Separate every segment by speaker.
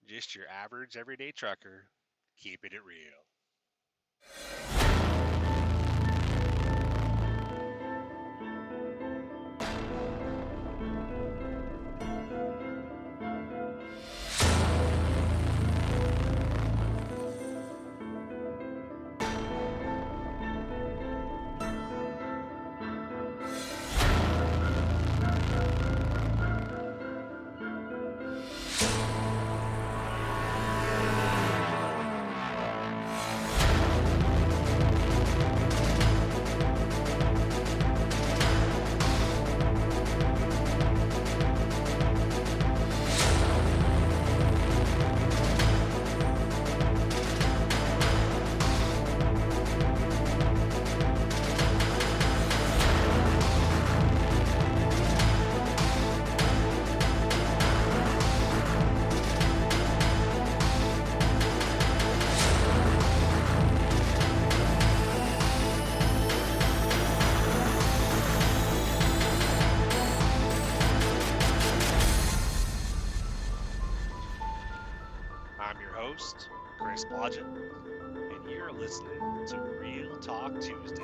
Speaker 1: Just your average everyday trucker, keeping it real. I'm your host, Chris Blodgett, and you're listening to Real Talk Tuesday.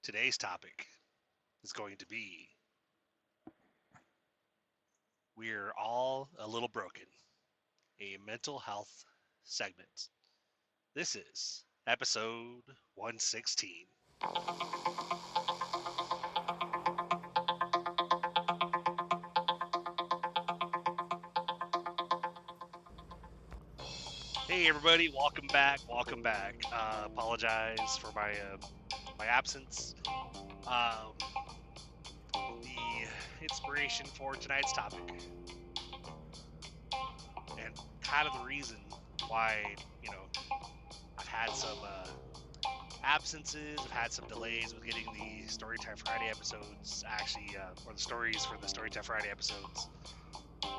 Speaker 1: Today's topic is going to be We're All a Little Broken, a mental health segment. This is episode 116. Hey everybody, welcome back. Apologize for my absence. The inspiration for tonight's topic, and kind of the reason why I've had some absences. I've had some delays with getting the Storytime Friday episodes, or the stories for the Storytime Friday episodes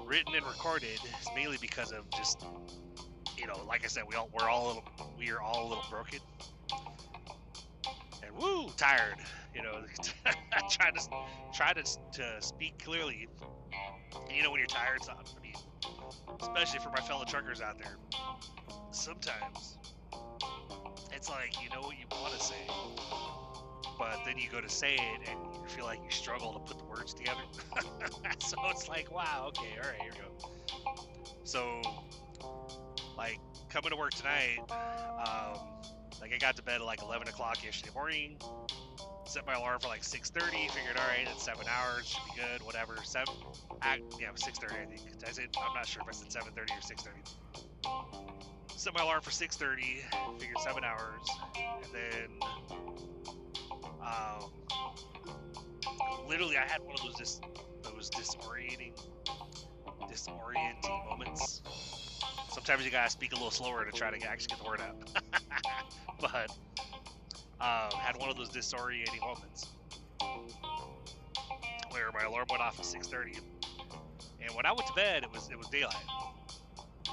Speaker 1: written and recorded, is mainly because of just, like I said, we are all a little broken and tired. Try to speak clearly. When you're tired, especially for my fellow truckers out there, sometimes it's like you know what you want to say, but then you go to say it and you feel like you struggle to put the words together. So it's like, wow, okay, all right, here we go. So, coming to work tonight, I got to bed at 11 o'clock yesterday morning. Set my alarm for 6:30. Figured, all right, that's 7 hours, should be good. Whatever. 6:30. I think. I'm not sure if I said 7:30 or 6:30. Set my alarm for 6:30. Figured 7 hours, and then literally I had one of those disorienting moments. Sometimes you gotta speak a little slower to try to actually get the word out. But had one of those disorienting moments where my alarm went off at 6:30, and when I went to bed, it was daylight.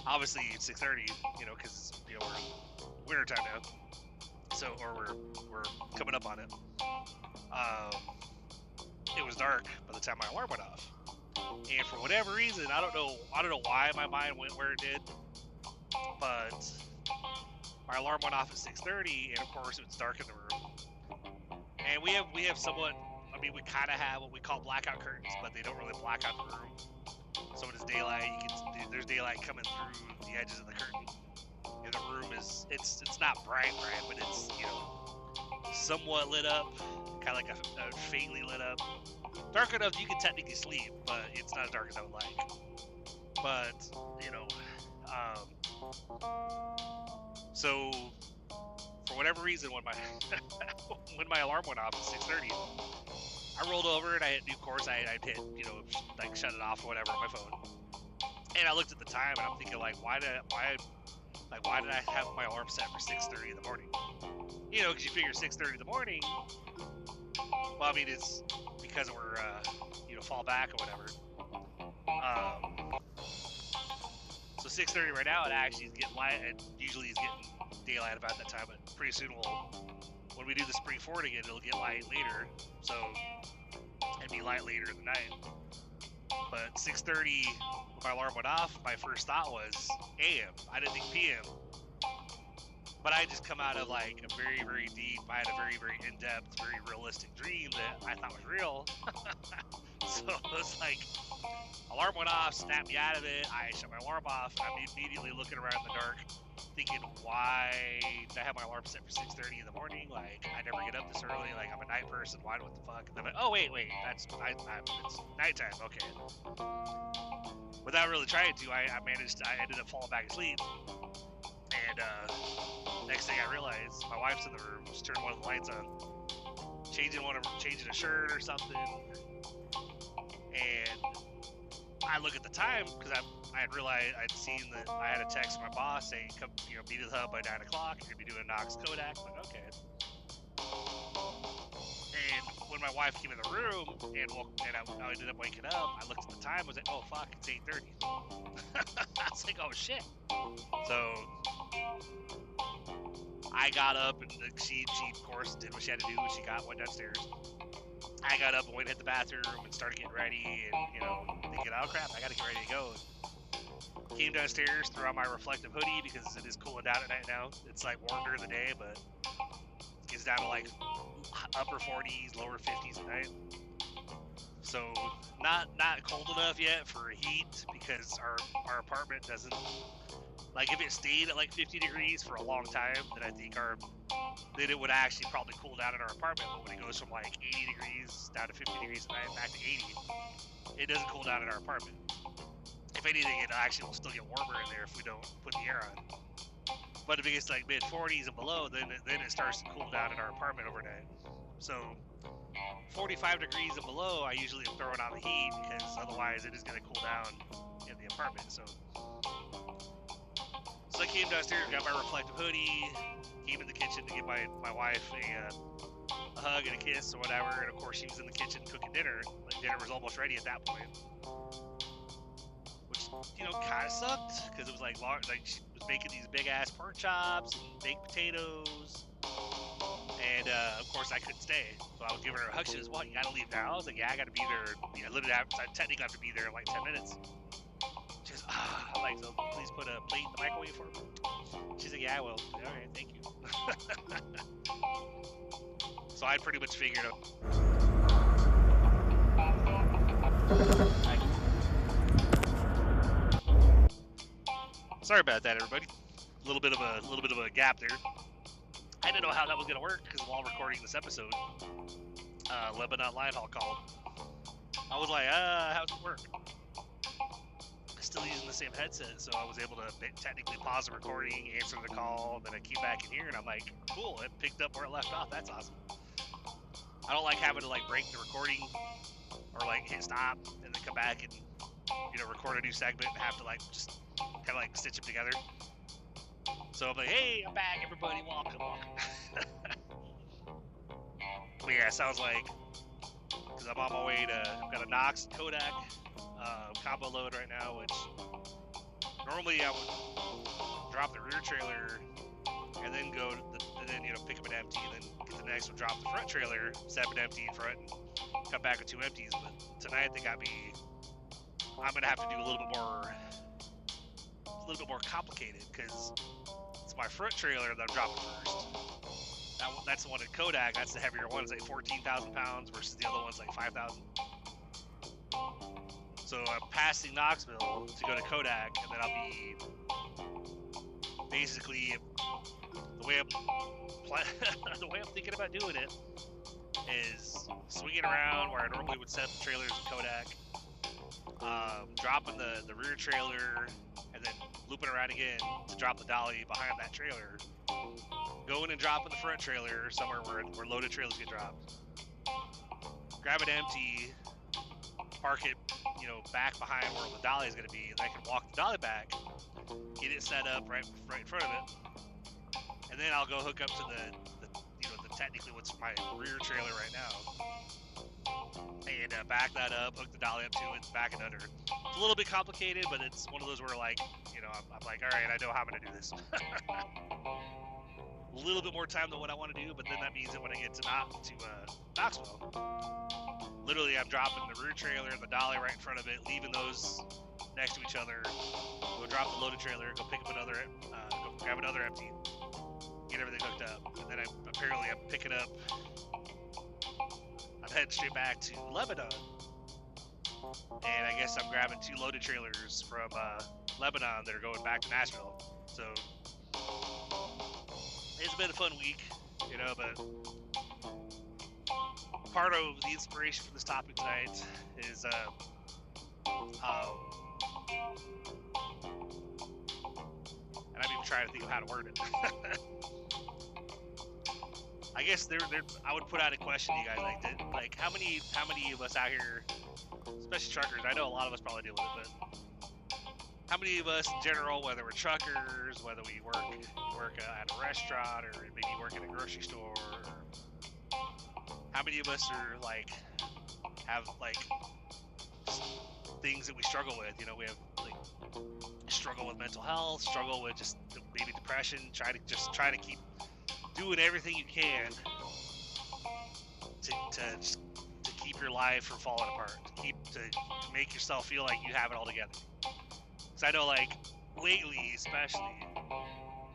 Speaker 1: Obviously, it's 6:30, because we're winter time now, or we're coming up on it. It was dark by the time my alarm went off, and for whatever reason, I don't know why my mind went where it did, but my alarm went off at 6:30, and of course it's dark in the room. And we have somewhat, we kind of have what we call blackout curtains, but they don't really black out the room. So when it's daylight, there's daylight coming through the edges of the curtain, and the room it's not bright, but it's somewhat lit up, kind of like a faintly lit up, dark enough that you can technically sleep, but it's not as dark as I would like. But so for whatever reason, when my when my alarm went off at 6:30, I rolled over and I hit, of course, I hit, shut it off or whatever on my phone. And I looked at the time and I'm thinking, why did I have my alarm set for 6:30 in the morning? Because you figure 6:30 in the morning. Well, it's because we're fall back or whatever. So 6:30 right now, it actually is getting light, and usually it's getting daylight about that time, but pretty soon when we do the spring forward again, it'll get light later, so it'd be light later in the night. But 6:30, when my alarm went off, my first thought was AM. I didn't think PM. But I just come out of like a very, very deep, I had a very, very in-depth, very realistic dream that I thought was real. So it was like, alarm went off, snapped me out of it, I shut my alarm off, and I'm immediately looking around in the dark, thinking, why did I have my alarm set for 6:30 in the morning? Like, I never get up this early, like, I'm a night person, what the fuck? And then I'm like, oh, wait, it's nighttime, okay. Without really trying to, I ended up falling back asleep. And next thing I realized, my wife's in the room. She turned one of the lights on, changing a shirt or something. And I look at the time because I had realized I'd seen that I had a text from my boss saying, "Come, meet at the hub by 9 o'clock. You're gonna be doing a Knox Kodak." I'm like, okay. And when my wife came in the room I ended up waking up, I looked at the time. I was like, "Oh fuck, it's 8:30." I was like, "Oh shit." So I got up, and she of course did what she had to do. Went downstairs. I got up and went to hit the bathroom and started getting ready, and thinking, "Oh crap, I gotta get ready to go." Came downstairs, threw on my reflective hoodie because it is cooling down at night now. It's like warm during the day, but it gets down to like upper 40s, lower 50s at night. So not cold enough yet for heat, because our apartment doesn't, like, if it stayed at like 50 degrees for a long time, then I think then it would actually probably cool down in our apartment. But when it goes from like 80 degrees down to 50 degrees at night, back to 80, it doesn't cool down in our apartment. If anything, it actually will still get warmer in there if we don't put the air on. But if it gets like mid 40s and below, then it starts to cool down in our apartment overnight. So 45 degrees and below, I usually am throwing on the heat, because otherwise it is going to cool down in the apartment. So I came downstairs, got my reflective hoodie, came in the kitchen to give my wife a hug and a kiss or whatever, and of course she was in the kitchen cooking dinner. Like, dinner was almost ready at that point, which kind of sucked, because it was like she was making these big ass pork chops and baked potatoes, and of course I couldn't stay, so I was giving her a hug. She was, "What, you gotta leave now?" I was like, "Yeah, I gotta be there. I technically have to be there in like 10 minutes." She goes, I'm like, "So please put a plate in the microwave for me." She's like, "Yeah, I will." All right, thank you. So I pretty much figured out. Sorry about that, everybody. A little bit of a gap there. I didn't know how that was gonna work, because while recording this episode, Lebanon Line Hall called. I was like, how's it work? Still using the same headset, so I was able to technically pause the recording, answer the call, then I came back in here, and I'm like, cool, it picked up where it left off. That's awesome. I don't like having to like break the recording or like hit stop and then come back and record a new segment and have to like just kind of like stitch them together. So I'm like, hey, I'm back, everybody, welcome. But yeah, it sounds like, because I'm on my way I've got a Knox Kodak combo load right now, which normally I would drop the rear trailer and then pick up an empty, and then get the next one, drop the front trailer, set up an empty in front, and come back with 2 empties. But tonight I'm gonna have to do a little bit more complicated, because it's my front trailer that I'm dropping first. That's the one in Kodak. That's the heavier one. It's like 14,000 pounds versus the other one's like 5,000. So I'm passing Knoxville to go to Kodak, and then I'll be basically, the way I'm thinking about doing it is swinging around where I normally would set up the trailers in Kodak, dropping the rear trailer, and then looping around again to drop the dolly behind that trailer, going and dropping the front trailer somewhere where loaded trailers get dropped, grab it empty, park it back behind where the dolly is going to be, and I can walk the dolly back, get it set up right in front of it, and then I'll go hook up to the technically what's my rear trailer right now, and back that up, hook the dolly up to it, and back it under. It's a little bit complicated, but it's one of those where, like, you know, I'm like, all right, I know how I'm gonna do this. A little bit more time than what I want to do, but then that means that when I get to Knoxville, literally I'm dropping the rear trailer and the dolly right in front of it, leaving those next to each other. Go drop the loaded trailer, go pick up another, go grab another empty, get everything hooked up, and then I'm picking up. I'm heading straight back to Lebanon, and I guess I'm grabbing 2 loaded trailers from Lebanon that are going back to Nashville. So it's been a fun week, you know, but part of the inspiration for this topic tonight is and I'm even trying to think of how to word it. I guess I would put out a question to you guys, like how many of us out here, especially truckers, I know a lot of us probably deal with it, but how many of us in general, whether we're truckers, whether we work at a restaurant, or maybe work in a grocery store, or how many of us are like have like things that we struggle with? You know, we have like struggle with mental health, struggle with just maybe depression, try to keep doing everything you can to keep your life from falling apart, to make yourself feel like you have it all together. Because I know, like, lately especially,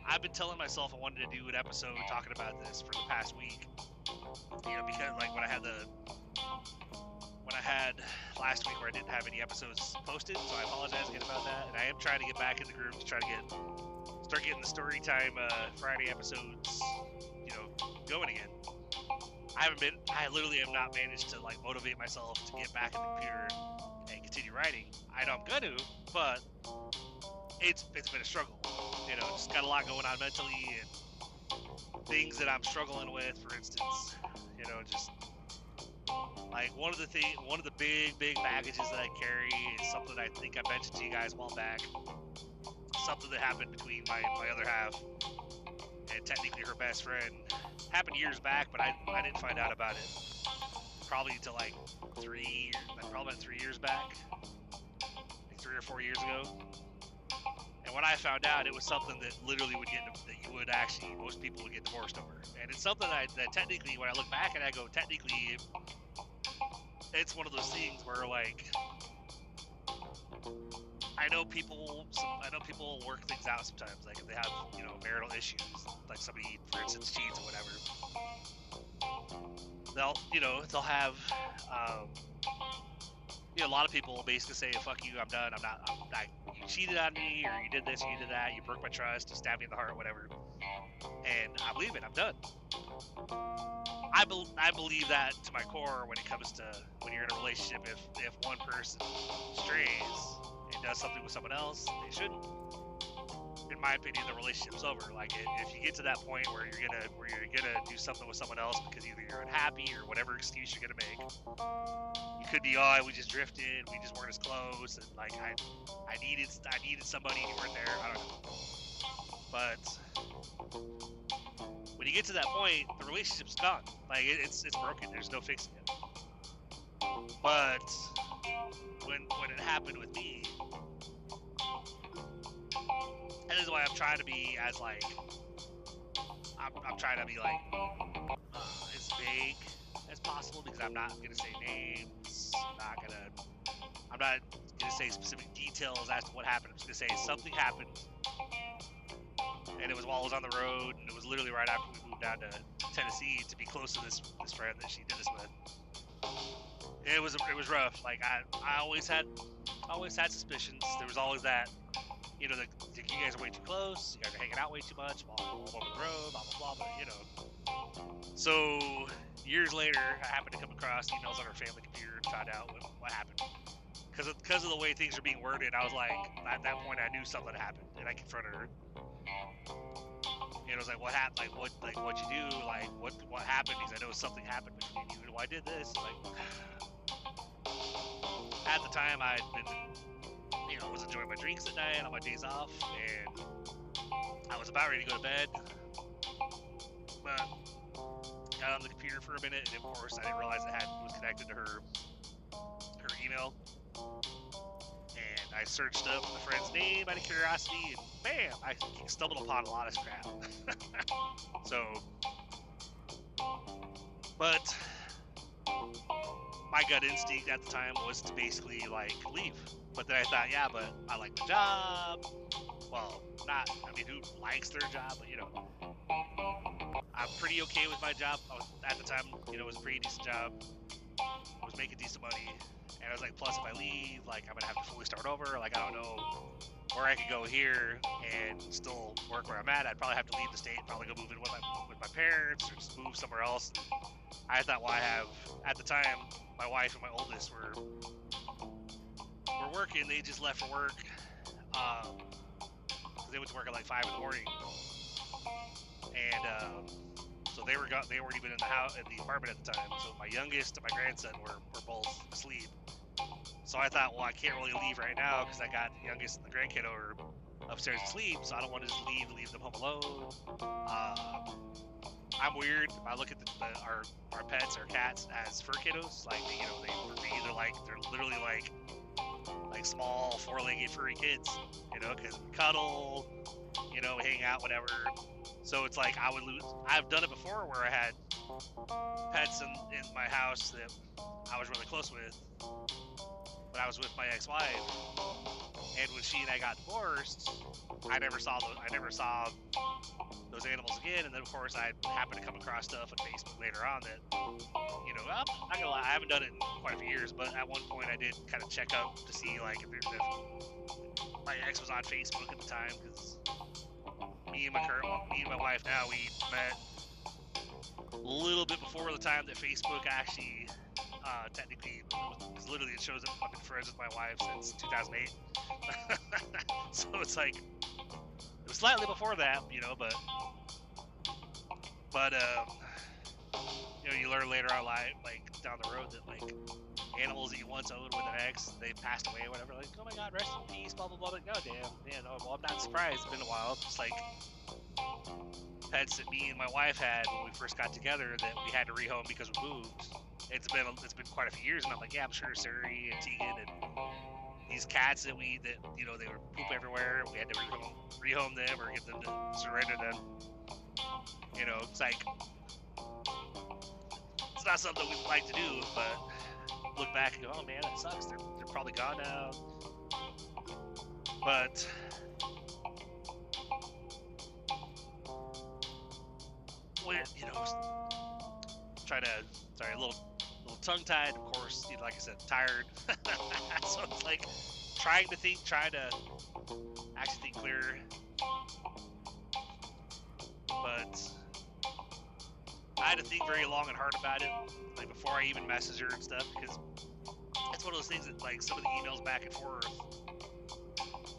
Speaker 1: I've been telling myself I wanted to do an episode talking about this for the past week. You know, because like when I had last week where I didn't have any episodes posted, so I apologize again about that. And I am trying to get back in the group to try to start getting the story time Friday episodes, you know, going again. I literally have not managed to like motivate myself to get back in the computer and continue writing. I know I'm gonna, but it's been a struggle. You know, just got a lot going on mentally and things that I'm struggling with. For instance, you know, just like one of the big packages that I carry is something I think I mentioned to you guys a while back. Something that happened between my other half and technically her best friend. Happened years back, but I didn't find out about it probably until like 3 years back, like 3 or 4 years ago. And when I found out, it was something that literally most people would get divorced over. And it's something that technically, when I look back and I go, technically, it's one of those things where like, I know people work things out sometimes. Like if they have, you know, marital issues, like somebody, for instance, cheats or whatever, they'll have, you know, a lot of people will basically say, "Fuck you, I'm done. You cheated on me, or you did this, or you did that. You broke my trust, you stabbed me in the heart, whatever." And I believe it. I'm done. I believe that to my core when it comes to when you're in a relationship. If one person strays and does something with someone else they shouldn't, in my opinion, the relationship's over. Like if you get to that point where you're gonna do something with someone else because either you're unhappy or whatever excuse you're gonna make, you could be, oh, we just drifted, we just weren't as close, and like I needed somebody and you weren't there. I don't know. But when you get to that point, the relationship's gone. Like it's broken. There's no fixing it. But when it happened with me, and this is why I'm trying to be as like I'm trying to be like as vague as possible, because I'm not gonna say names. I'm not gonna say specific details as to what happened. I'm just gonna say something happened, and it was while I was on the road, and it was literally right after we moved down to Tennessee to be close to this friend that she did this with. It was rough. Like I always had suspicions. There was always that, you know, you guys are way too close. You guys are hanging out way too much all over the road. Blah blah blah. But you know. So years later, I happened to come across emails on her family computer and found out what happened. Because of the way things are being worded, I was like, at that point, I knew something happened, and I confronted her. And I was like, what happened? Like what'd you do? Like, what happened? Because I know something happened between you. And why did this? Like, at the time, I'd been, you know, was enjoying my drinks at night on my days off, and I was about ready to go to bed. But got on the computer for a minute, and of course, I didn't realize it was connected to her email, and I searched up the friend's name out of curiosity, and bam, I stumbled upon a lot of crap. So, but my gut instinct at the time was to basically like leave. But then I thought, yeah, but I like my job. Well, not, I mean, who likes their job? But, you know, I'm pretty okay with my job. At the time, you know, it was a pretty decent job. I was making decent money. And I was like, plus if I leave, like, I'm going to have to fully start over. Like, I don't know where I could go here and still work where I'm at. I'd probably have to leave the state, probably go move in with my parents, or just move somewhere else. I thought, well, I have, at the time, my wife and my oldest were working. They just left for work. They went to work at like 5 in the morning, and so they weren't even in the house, in the apartment at the time. So my youngest and my grandson were both asleep. So I thought, well, I can't really leave right now because I got the youngest and the grandkid over upstairs asleep. So I don't want to just leave them home alone. I'm weird. I look at our pets, our cats, as fur kiddos. Like, you know, they're literally like small 4-legged furry kids, you know, because we cuddle, you know, hang out, whatever. So it's like I've done it before where I had pets in my house that I was really close with when I was with my ex-wife, and when she and I got divorced, I never saw those animals again. And then of course I happened to come across stuff on Facebook later on that, you know, I'm not gonna lie, I haven't done it in quite a few years, but at one point I did kind of check up to see like if my ex was on Facebook at the time, because me and my wife now, we met a little bit before the time that Facebook actually technically, because literally it shows that I've been friends with my wife since 2008. So it's like, it was slightly before that, you know, but you know, you learn later on life, like down the road, that like animals that you once owned with an ex, they passed away or whatever, like, oh my god, rest in peace, blah blah blah. Like, oh damn, man, oh, well, I'm not surprised, it's been a while. Just like pets that me and my wife had when we first got together that we had to rehome because we moved. It's been quite a few years, and I'm like, yeah, I'm sure Suri and Tegan and these cats that you know, they would poop everywhere. We had to rehome them or get them to surrender them. You know, it's like, it's not something we'd like to do, but look back and go, oh man, that sucks. They're probably gone now. But when, you know, a little tongue-tied, of course, you know, like I said, tired. So it's like trying to actually think clear. But I had to think very long and hard about it, like before I even messaged her and stuff, because it's one of those things that, like, some of the emails back and forth,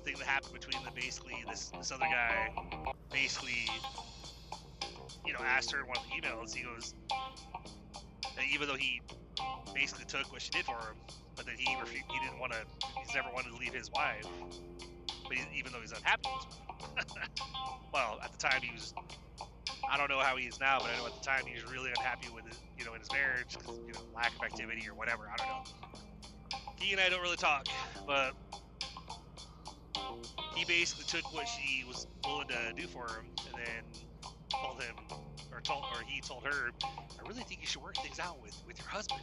Speaker 1: thing that happened between them, basically this other guy basically, you know, asked her in one of the emails, he goes, that even though he basically took what she did for him, but that he's never wanted to leave his wife, but even though he's unhappy with his wife. Well, at the time he was, I don't know how he is now, but I know at the time he was really unhappy with it, you know, in his marriage, because, you know, lack of activity or whatever, I don't know. He and I don't really talk, but he basically took what she was willing to do for him, and then he told her, I really think you should work things out with your husband.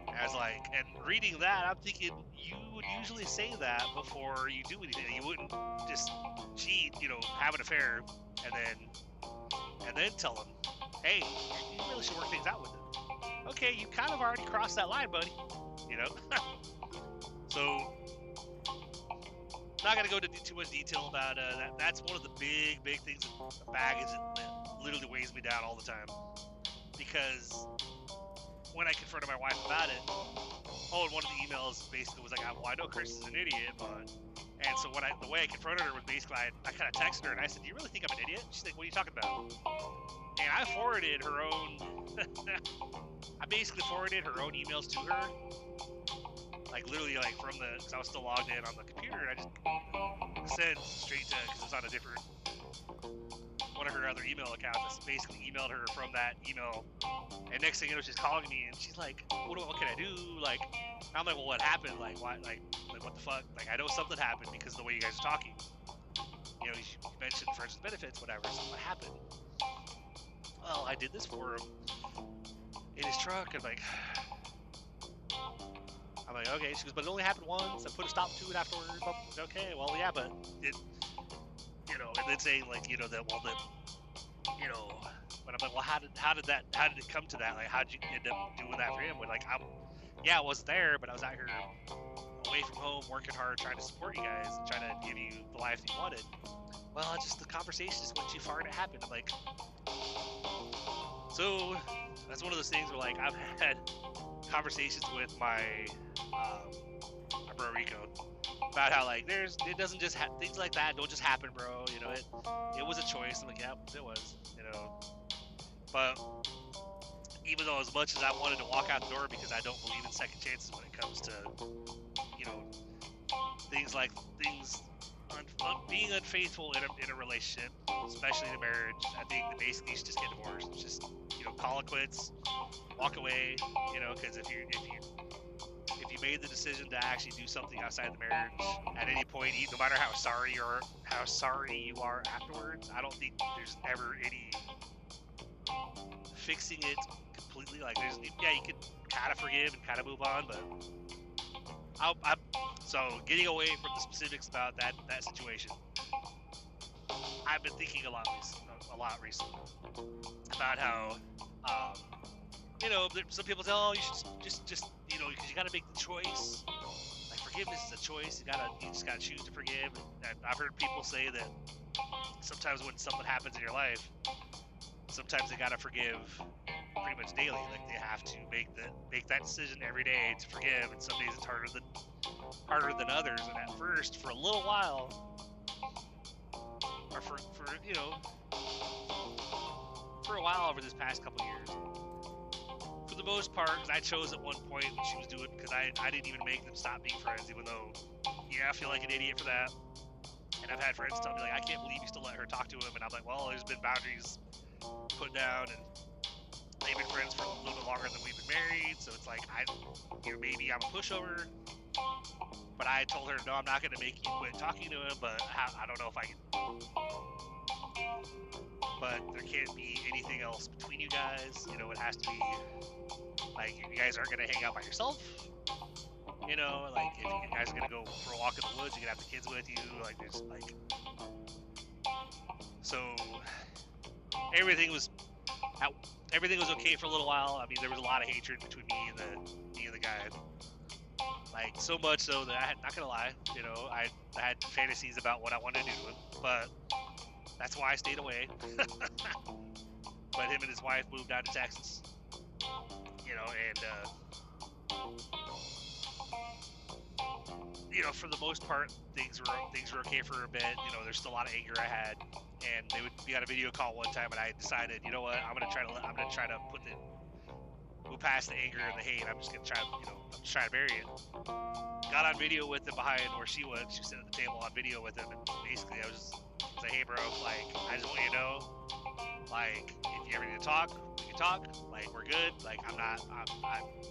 Speaker 1: And I was like, and reading that, I'm thinking, you would usually say that before you do anything. You wouldn't just cheat, you know, have an affair, and then tell him, hey, you really should work things out with him. Okay, you kind of already crossed that line, buddy. You know? So, not going to go into too much detail about that. That's one of the big things, the baggage that literally weighs me down all the time. Because when I confronted my wife about it, and one of the emails basically was like, well, I know Chris is an idiot, but... And so the way I confronted her was basically, I kind of texted her and I said, do you really think I'm an idiot? She's like, what are you talking about? And I forwarded her own... I basically forwarded her own emails to her. Like, literally, like, because I was still logged in on the computer, and I just sent straight to, because it was on a different, one of her other email accounts. I basically emailed her from that email And next thing you know, she's calling me, and she's like, what can I do? Like, I'm like, well, what happened? Like, why? Like, what the fuck? Like, I know something happened because of the way you guys are talking. You know, you mentioned friends with benefits, whatever. So what happened? Well, I did this for him in his truck. I'm like, okay. She goes, but it only happened once. I put a stop to it afterwards. Okay, well, yeah, but it, you know, and then saying like, you know, that, well, that, you know, but I'm like, well, how did it come to that? Like, how did you end up doing that for him? When like, yeah, I wasn't there, but I was out here away from home, working hard, trying to support you guys, and trying to give you the life that you wanted. Well, it's just the conversation just went too far and it happened. I'm like, so that's one of those things where like I've had conversations with my bro Ricco about how like it doesn't just things like that don't just happen, bro. You know, it was a choice. I'm like, yeah, it was, you know. But even though as much as I wanted to walk out the door because I don't believe in second chances when it comes to, you know, things being unfaithful in a relationship, especially in a marriage, I think that basically you should just get divorced. Just, you know, call it quits, walk away, you know, because if you made the decision to actually do something outside the marriage at any point, no matter how sorry you are afterwards, I don't think there's ever any fixing it completely. Like you can kind of forgive and kind of move on, but so getting away from the specifics about that situation, I've been thinking a lot recently about how, you know, some people say, oh, you should just you know, because you got to make the choice. Like forgiveness is a choice. You just gotta choose to forgive. And I've heard people say that sometimes when something happens in your life, sometimes they gotta forgive pretty much daily. Like they have to make that decision every day to forgive, and some days it's harder than others. And at first, for a little while, or for you know, for a while over this past couple years, for the most part, I chose at one point when she was doing, because I didn't even make them stop being friends, even though, yeah, I feel like an idiot for that. And I've had friends tell me like, I can't believe you still let her talk to him, and I'm like, well, there's been boundaries put down, and they've been friends for a little bit longer than we've been married, so it's like, you know, maybe I'm a pushover, but I told her, no, I'm not going to make you quit talking to him, but I don't know if I can, but there can't be anything else between you guys, you know, it has to be, like, you guys aren't going to hang out by yourself, you know, like, if you guys are going to go for a walk in the woods, you can have the kids with you, like, there's, like, so, everything was okay for a little while. I mean, there was a lot of hatred between me and the guy. Like, so much so that not gonna lie, you know, I had fantasies about what I wanted to do to him, but that's why I stayed away. But him and his wife moved down to Texas, you know, and you know, for the most part, things were okay for a bit. You know, there's still a lot of anger I had, and we had a video call one time, and I decided, you know what, I'm gonna try to move past the anger and the hate. I'm just gonna try, you know, I'm just trying to bury it. Got on video with him behind where she was sitting at the table on video with him, and basically I was like, hey bro, like, I just want you to know, like, if you ever need to talk, we can talk. Like, we're good. Like, I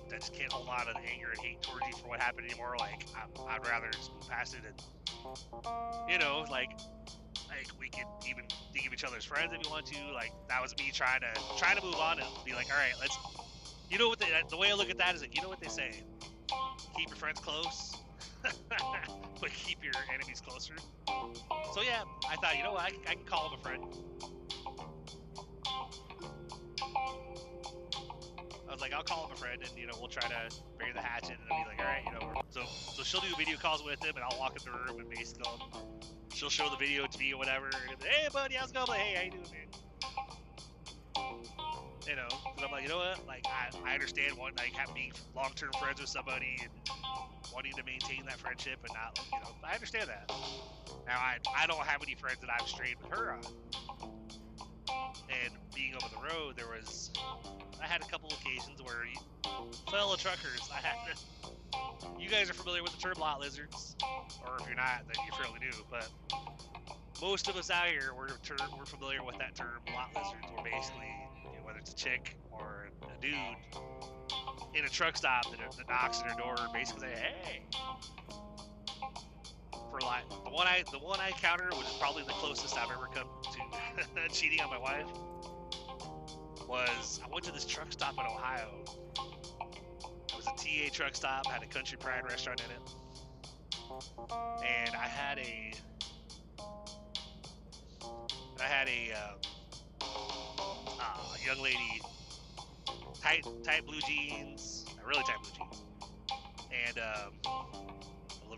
Speaker 1: just can't hold on to the anger and hate towards you for what happened anymore. Like, I'd rather just move past it, and, you know, like we could even think of each other as friends if you want to. Like, that was me trying to move on and be like, all right, let's, you know what the way I look at that is like, you know what they say, keep your friends close, but keep your enemies closer. So yeah, I thought, you know what, I can call him a friend. I was like, I'll call him a friend, and, you know, we'll try to bury the hatchet, and I'll be like, all right, you know, so she'll do video calls with him, and I'll walk in the room, and basically she'll show the video to me or whatever, and be, hey buddy, how's it going? Like, hey, how you doing, man? You know, because I'm like, you know what, like, I understand being long-term friends with somebody and wanting to maintain that friendship, and not, you know, I understand that. Now, I don't have any friends that I've strayed with her on. And being over the road, I had a couple occasions where fellow truckers, you guys are familiar with the term lot lizards, or if you're not, then you're fairly new, but most of us out here, we're familiar with that term, lot lizards, where basically, you know, whether it's a chick or a dude in a truck stop that knocks at her door and basically say, hey. For like the one I encountered, which is probably the closest I've ever come to cheating on my wife, was I went to this truck stop in Ohio. It was a TA truck stop, had a Country Pride restaurant in it, and I had a young lady, tight blue jeans, really tight blue jeans, and a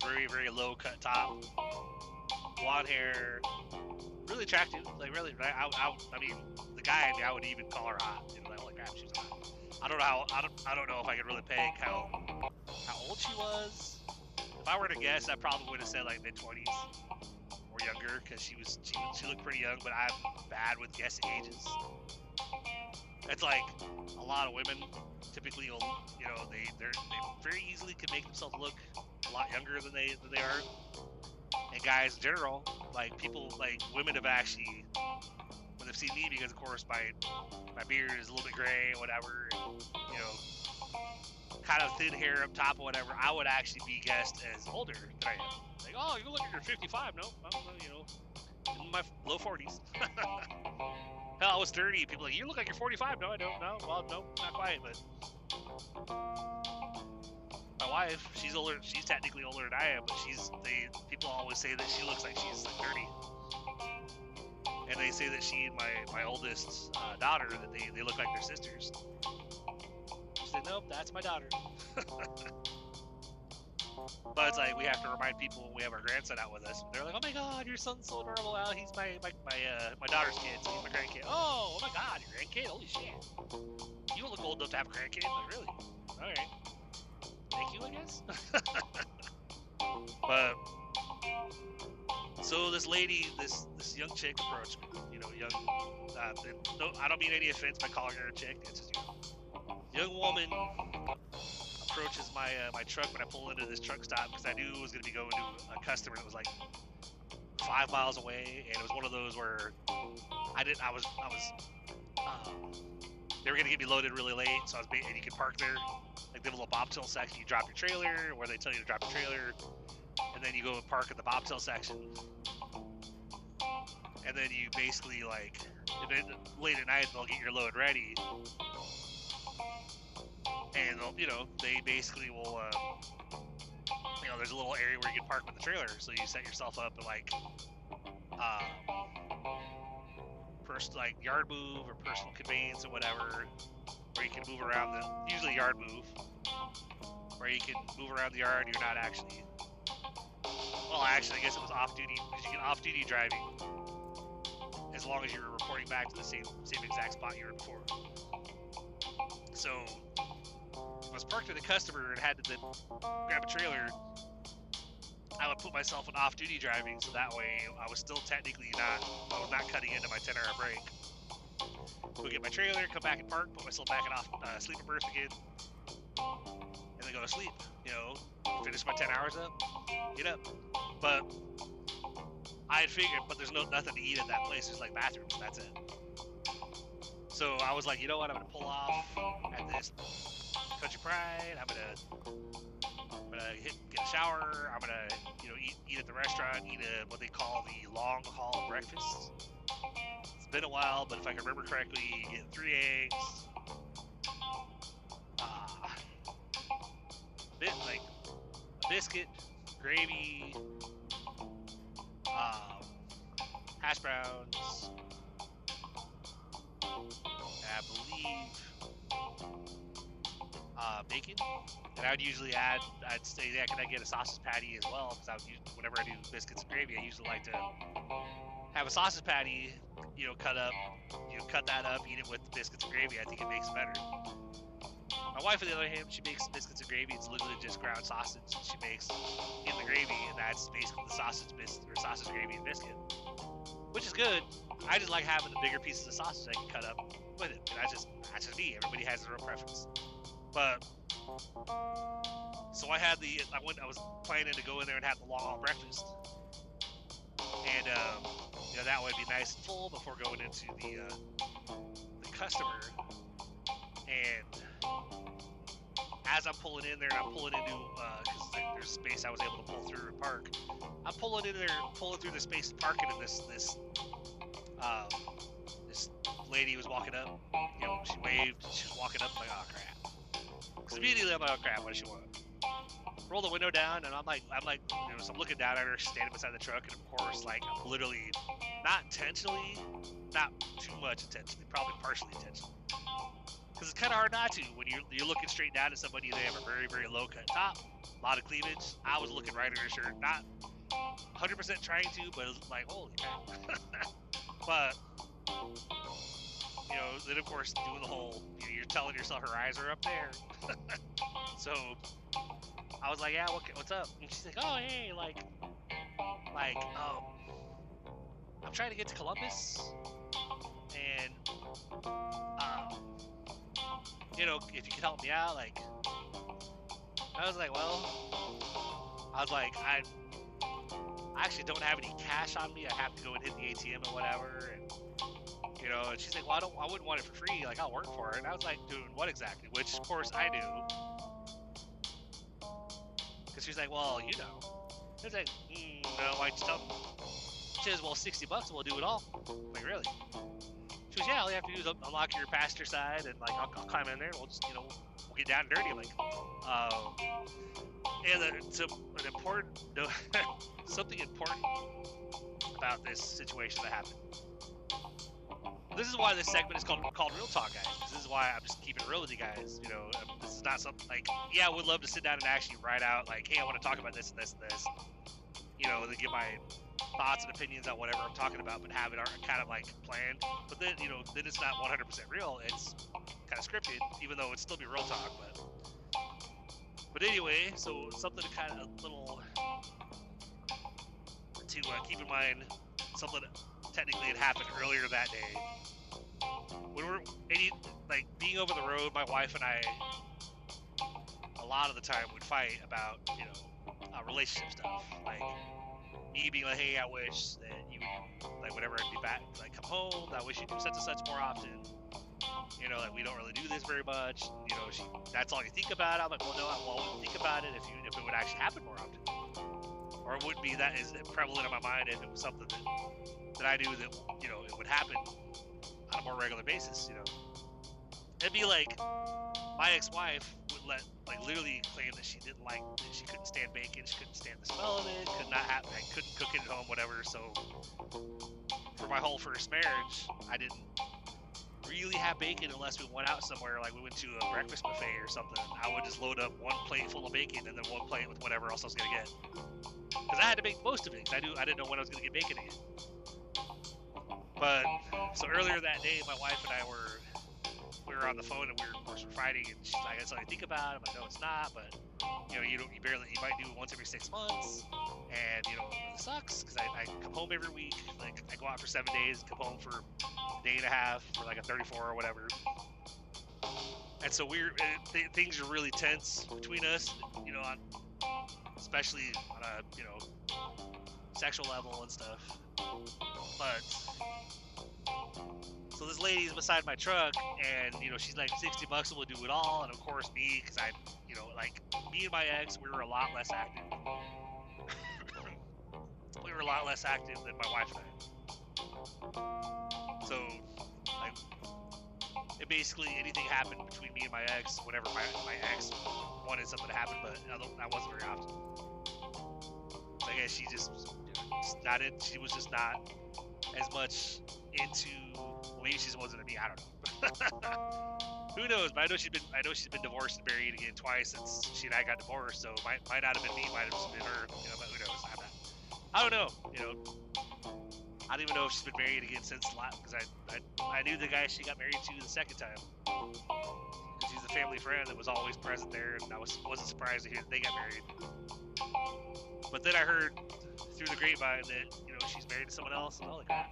Speaker 1: very, very low cut top, blonde hair, really attractive, like really. I mean, the guy I would even call her hot. You know, like, holy crap, she was hot. I don't know if I could really peg how old she was. If I were to guess, I probably would have said like mid-20s or younger, because she looked pretty young. But I'm bad with guessing ages. It's like a lot of women typically will, you know, they very easily can make themselves look a lot younger than they are. And guys in general, like people, like women have actually, when they've seen me, because of course my beard is a little bit gray, whatever, and, you know, kind of thin hair up top or whatever, I would actually be guessed as older than I am. Like, oh, you look like you're 55. No, I don't know, you know, in my low 40s. Hell, I was 30. People are like, you look like you're 45. No, I don't. No, well, no, not quite. But my wife, she's older. She's technically older than I am, but people always say that she looks like she's like 30. And they say that she and my oldest daughter, that they look like they're sisters. She said, nope, that's my daughter. But it's like we have to remind people when we have our grandson out with us. They're like, oh my god, your son's so adorable. Well, he's my daughter's kid, so he's my grandkid. Oh my god, your grandkid? Holy shit. You don't look old enough to have a grandkid? Like, really? Alright. Thank you, I guess. But so this lady, this young chick approached me. You know, young. No, I don't mean any offense by calling her a chick. It's just, you know, young woman approaches my truck when I pull into this truck stop, because I knew it was going to be going to a customer that was like 5 miles away, and it was one of those where they were going to get me loaded really late, so and you could park there, like they have a little bobtail section. You drop your trailer, where they tell you to drop your trailer, and then you go and park at the bobtail section, and then you basically like, late at night they'll get your load ready. And you know, they basically will, you know, there's a little area where you can park with the trailer, so you set yourself up at like, like yard move or personal conveyance or whatever, where you can move around usually yard move, where you can move around the yard. You're not actually, well, actually, I guess it was off duty, because you can off duty driving as long as you're reporting back to the same exact spot you were before. So I was parked with a customer and had to then grab a trailer. I would put myself in off-duty driving, so that way I was still technically I was not cutting into my 10-hour break. Go get my trailer, come back and park, put myself back in sleeping berth again, and then go to sleep. You know, finish my 10 hours up, get up. But I had figured, but there's nothing to eat at that place. There's like bathrooms, and that's it. So I was like, you know what? I'm gonna pull off at this Country Pride. I'm gonna get a shower. I'm gonna, you know, eat at the restaurant. Eat what they call the long haul breakfast. It's been a while, but if I can remember correctly, you get 3 eggs, like a biscuit, gravy, hash browns. I believe bacon, and I would usually I'd say, yeah, can I get a sausage patty as well? Because whenever I do biscuits and gravy, I usually like to have a sausage patty, you know, cut that up, eat it with biscuits and gravy. I think it makes it better. My wife, on the other hand, she makes biscuits and gravy. It's literally just ground sausage she makes in the gravy, and that's basically the sausage gravy and biscuit, which is good. I just like having the bigger pieces of sausage I can cut up with it. And that's just me. Everybody has their own preference. But so I was planning to go in there and have the long haul breakfast, and you know, that would be nice and full before going into the customer, and as I'm pulling in there, and I'm pulling into, because there's space I was able to pull through and park. I'm pulling in there, pulling through the space to park it, and this lady was walking up. You know, she waved. She was walking up. I'm like, oh crap. Because immediately I'm like, oh crap, what does she want? Roll the window down, and I'm like, you know, so I'm looking down at her, standing beside the truck, and of course, like, I'm literally, not intentionally, not too much intentionally, probably partially intentionally. Because it's kind of hard not to when you're looking straight down at somebody. They have a very, very low cut top, a lot of cleavage. I was looking right at her shirt, not 100% trying to, but it was like, holy crap. But, you know, then of course doing the whole, you know, you're telling yourself her eyes are up there. So I was like, yeah, what's up? And she's like, oh hey, like I'm trying to get to Columbus, and you know, if you could help me out, like. I was like, well, I actually don't have any cash on me. I have to go and hit the ATM or whatever, and you know. And she's like, well, I wouldn't want it for free. Like, I'll work for it. And I was like, doing what exactly? Which, of course, I knew, because she's like, well, you know. I was like, no, I just tell me. She says, well, $60 and we'll do it all. I'm like, really? She goes, yeah, all you have to do is unlock your passenger side, and like I'll climb in there, and we'll just, you know, we'll get down and dirty. Like, and it's an important, something important about this situation that happened. This is why this segment is called Real Talk, guys. This is why I'm just keeping it real with you guys. You know, this is not something like, yeah, I would love to sit down and actually write out like, hey, I want to talk about this and this and this. You know, to give my thoughts and opinions on whatever I'm talking about, but have it kind of like planned. But then, you know, then it's not 100% real. It's kind of scripted, even though it'd still be real talk. But anyway, so something to kind of little to keep in mind. Something that technically had happened earlier that day. When we're being over the road, my wife and I, a lot of the time, would fight about, you know, relationship stuff. Like, me being like, hey, I wish that you would, like, whenever I'd be back, like, come home, I wish you do such and such more often. You know, like, we don't really do this very much. You know, that's all you think about. I'm like, well, no, I won't think about it if it would actually happen more often. Or it wouldn't be that as prevalent in my mind if it was something that I knew that, you know, it would happen on a more regular basis, you know. It'd be like, my ex-wife would literally claim that she couldn't stand bacon, she couldn't stand the smell of it, couldn't cook it at home, whatever. So for my whole first marriage, I didn't really have bacon unless we went out somewhere, like we went to a breakfast buffet or something. I would just load up one plate full of bacon and then one plate with whatever else I was gonna get, because I had to make most of it, because I didn't know when I was gonna get bacon again. But so earlier that day, my wife and I were on the phone, and we were, of course, fighting, and she's like, that's all you think about it. I'm like, no, it's not, but you know, you might do it once every 6 months, and you know, it sucks, because I come home every week, like I go out for 7 days, come home for a day and a half, for like a 34 or whatever, and so things are really tense between us, you know, especially on a, you know, sexual level and stuff. But so this lady's beside my truck, and you know, she's like, $60 and we'll do it all. And of course, me, because I, you know, like, me and my ex, we were a lot less active. We were a lot less active than my wife and I. So, like, it basically, anything happened between me and my ex, whenever my ex wanted something to happen, but that wasn't very often. So I guess she just not it. She was just not as much into. Maybe she just wasn't into me. I don't know. Who knows? But I know she's been divorced and married again twice since she and I got divorced. So might not have been me. Might have just been her. You know, but who knows? I don't know. You know, I don't even know if she's been married again since because I knew the guy she got married to the second time. He's a family friend that was always present there, and I wasn't surprised to hear that they got married. But then I heard through the grapevine that, you know, she's married to someone else, and holy crap.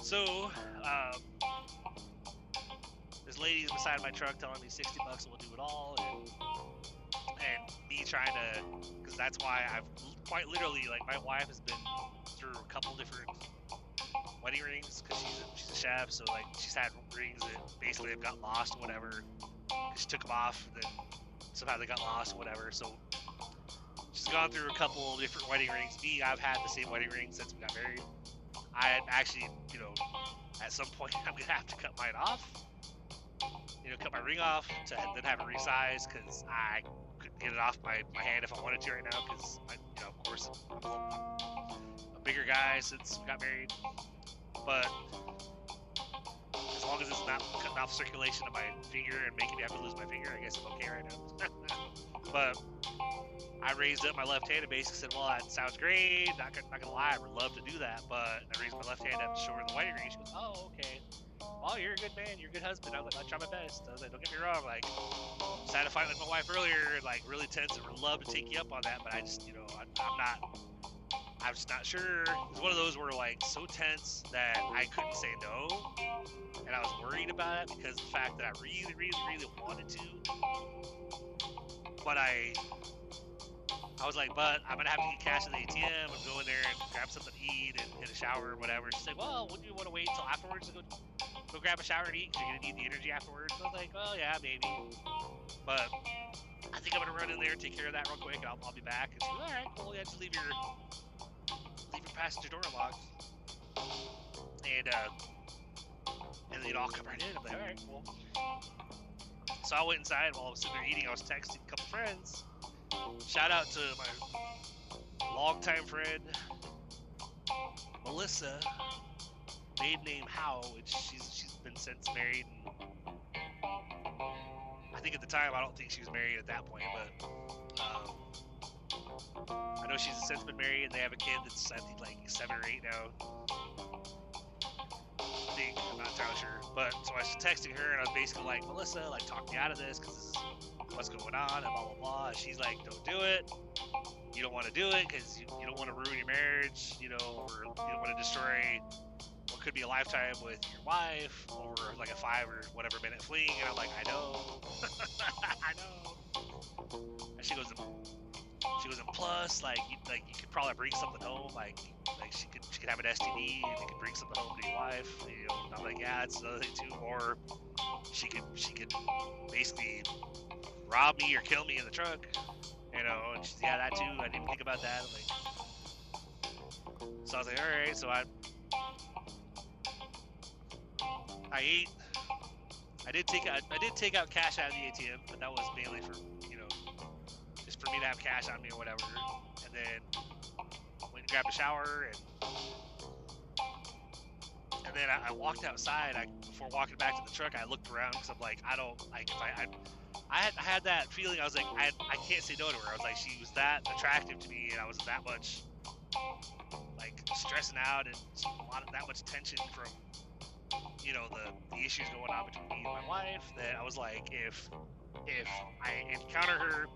Speaker 1: So, this lady's beside my truck telling me $60 and we'll do it all, and me trying to, because that's why I've quite literally, like, my wife has been through a couple different, wedding rings because she's a chef, so like she's had rings that basically have got lost or whatever. She took them off, and then somehow they got lost or whatever. So she's gone through a couple of different wedding rings. Me, I've had the same wedding ring since we got married. I had actually, you know, at some point I'm gonna have to cut mine off. You know, cut my ring off to then have it resized because I couldn't get it off my hand if I wanted to right now because, you know, of course, I'm a bigger guy since we got married. But as long as it's not cutting off circulation of my finger and making me have to lose my finger, I guess I'm okay right now. But I raised up my left hand and basically said, well, that sounds great. Not gonna lie, I would love to do that. But I raised my left hand up to show her the wedding ring. She goes, oh, okay. Oh, you're a good man. You're a good husband. I was like, I try my best. I was like, don't get me wrong. Like, I had a fight with my wife earlier, like, really tense. I would love to take you up on that, but I just, you know, I'm just not sure. It's one of those where, like, so tense that I couldn't say no. And I was worried about it because of the fact that I really, really, really wanted to. But I was like, but I'm gonna have to get cash at the ATM and go in there and grab something to eat and hit a shower or whatever. She's like, well, wouldn't you want to wait until afterwards to go grab a shower and eat because you're gonna need the energy afterwards? I was like, well, yeah, maybe. But I think I'm gonna run in there and take care of that real quick, and I'll be back. And she's like, all right, cool. Yeah, just leave your passenger door unlocked, and then I'll come right in. I'm like, all right, cool. So I went inside while I was sitting there eating. I was texting a couple friends. Shout out to my longtime friend Melissa, maiden name Howe, which she's been since married. And I think at the time I don't think she was married at that point, but I know she's since been married and they have a kid that's I think like 7 or 8 now. I think, I'm not entirely sure, but so I was texting her and I was basically like, Melissa, like talk me out of this because this is what's going on and blah blah blah. And she's like, don't do it. You don't want to do it because you don't want to ruin your marriage, you know, or you don't want to destroy what could be a lifetime with your wife or like a 5 or whatever minute fling. And I'm like, I know, I know. And she goes, and plus, like you could probably bring something home, like she could have an STD and you could bring something home to your wife, you know. And I'm like, yeah, that's another thing too. Or she could basically rob me or kill me in the truck, you know. And she's, yeah, that too. I didn't even think about that. I'm like, so I was like, all right. So I ate. I did take out cash out of the ATM, but that was mainly for, you know, just for me to have cash on me or whatever. And then went and grabbed a shower, and then I walked outside. Before walking back to the truck, I looked around because I'm like, I don't like if I had that feeling. I was like, I can't say no to her. I was like, she was that attractive to me, and I was that much like stressing out and that much tension from, you know, the issues going on between me and my wife, that I was like, if I encounter her,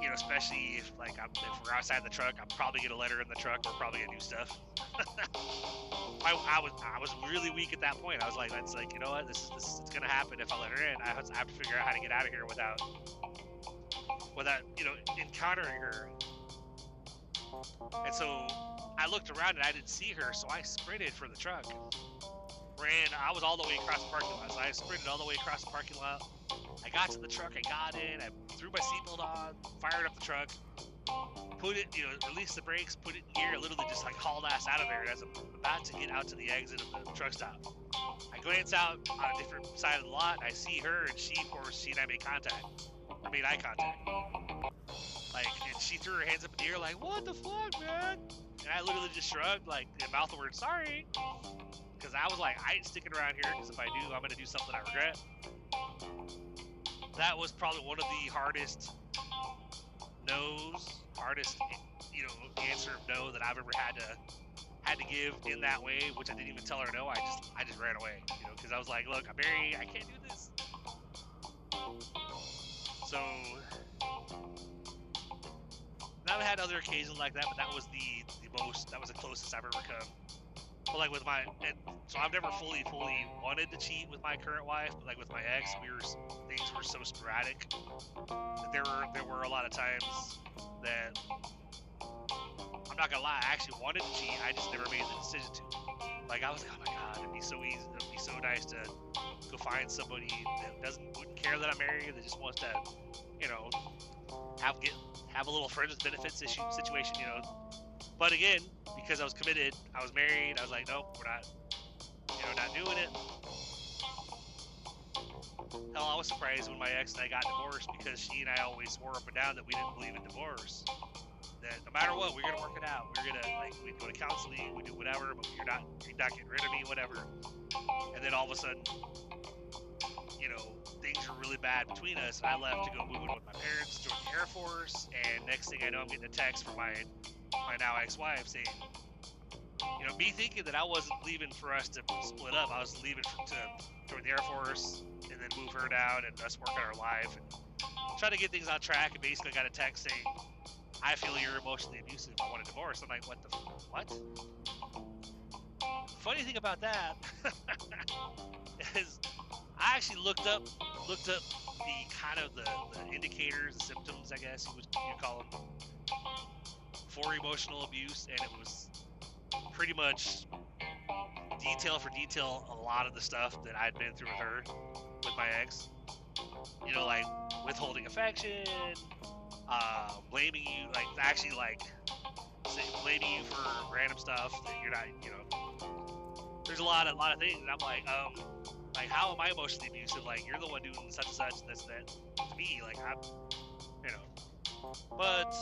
Speaker 1: you know, especially if we're outside the truck, I'm probably gonna let her in the truck. We're probably gonna do stuff. I was really weak at that point. I was like, that's like, you know what, this it's gonna happen if I let her in. I have to figure out how to get out of here without you know, encountering her. And so I looked around and I didn't see her, so I sprinted for the truck. I was all the way across the parking lot, so I sprinted all the way across the parking lot. I got to the truck, I got in, I threw my seatbelt on, fired up the truck, put it, you know, released the brakes, put it in gear, literally just like hauled ass out of there. And as I'm about to get out to the exit of the truck stop, I glance out on a different side of the lot, and I see her, and she and I made eye contact. Like, and she threw her hands up in the air like, what the fuck, man? And I literally just shrugged, like, and mouthed the word sorry. Because I was like, I ain't sticking around here, because if I do, I'm going to do something I regret. That was probably one of the hardest you know, answer of no that I've ever had to give in that way, which I didn't even tell her no. I just ran away, you know, because I was like, look, I'm married, I can't do this. So I've had other occasions like that, but that was the closest I've ever come. But like so I've never fully wanted to cheat with my current wife, but like with my ex, things were so sporadic that there were a lot of times that, I'm not gonna lie, I actually wanted to cheat, I just never made the decision to. Like, I was like, oh my god, it'd be so easy, it'd be so nice to go find somebody that wouldn't care that I'm married, that just wants to, you know, have a little friends with benefits situation, you know. But again, because I was committed, I was married, I was like, nope, we're not, you know, not doing it. Hell, I was surprised when my ex and I got divorced, because she and I always swore up and down that we didn't believe in divorce. That no matter what, we're gonna work it out. We're gonna, like, we'd go to counseling, we do whatever, but you're not getting rid of me, whatever. And then all of a sudden, you know, things were really bad between us, and I left to go move in with my parents, join the Air Force, and next thing I know, I'm getting a text from my now ex-wife saying, you know, me thinking that I wasn't leaving for us to split up, I was leaving to join the Air Force and then move her down and us work on our life and try to get things on track, and basically got a text saying, I feel you're emotionally abusive, I want a divorce. I'm like, what? Funny thing about that is I actually looked up the kind of the indicators, the symptoms, I guess you call them, for emotional abuse, and it was pretty much detail for detail a lot of the stuff that I'd been through with her, with my ex. You know, like withholding affection, blaming you, like actually like blaming you for random stuff that you're not, you know. There's a lot of things, and I'm like, how am I emotionally abusive? Like, you're the one doing such and such and this and that to me. Like, I'm, you know. But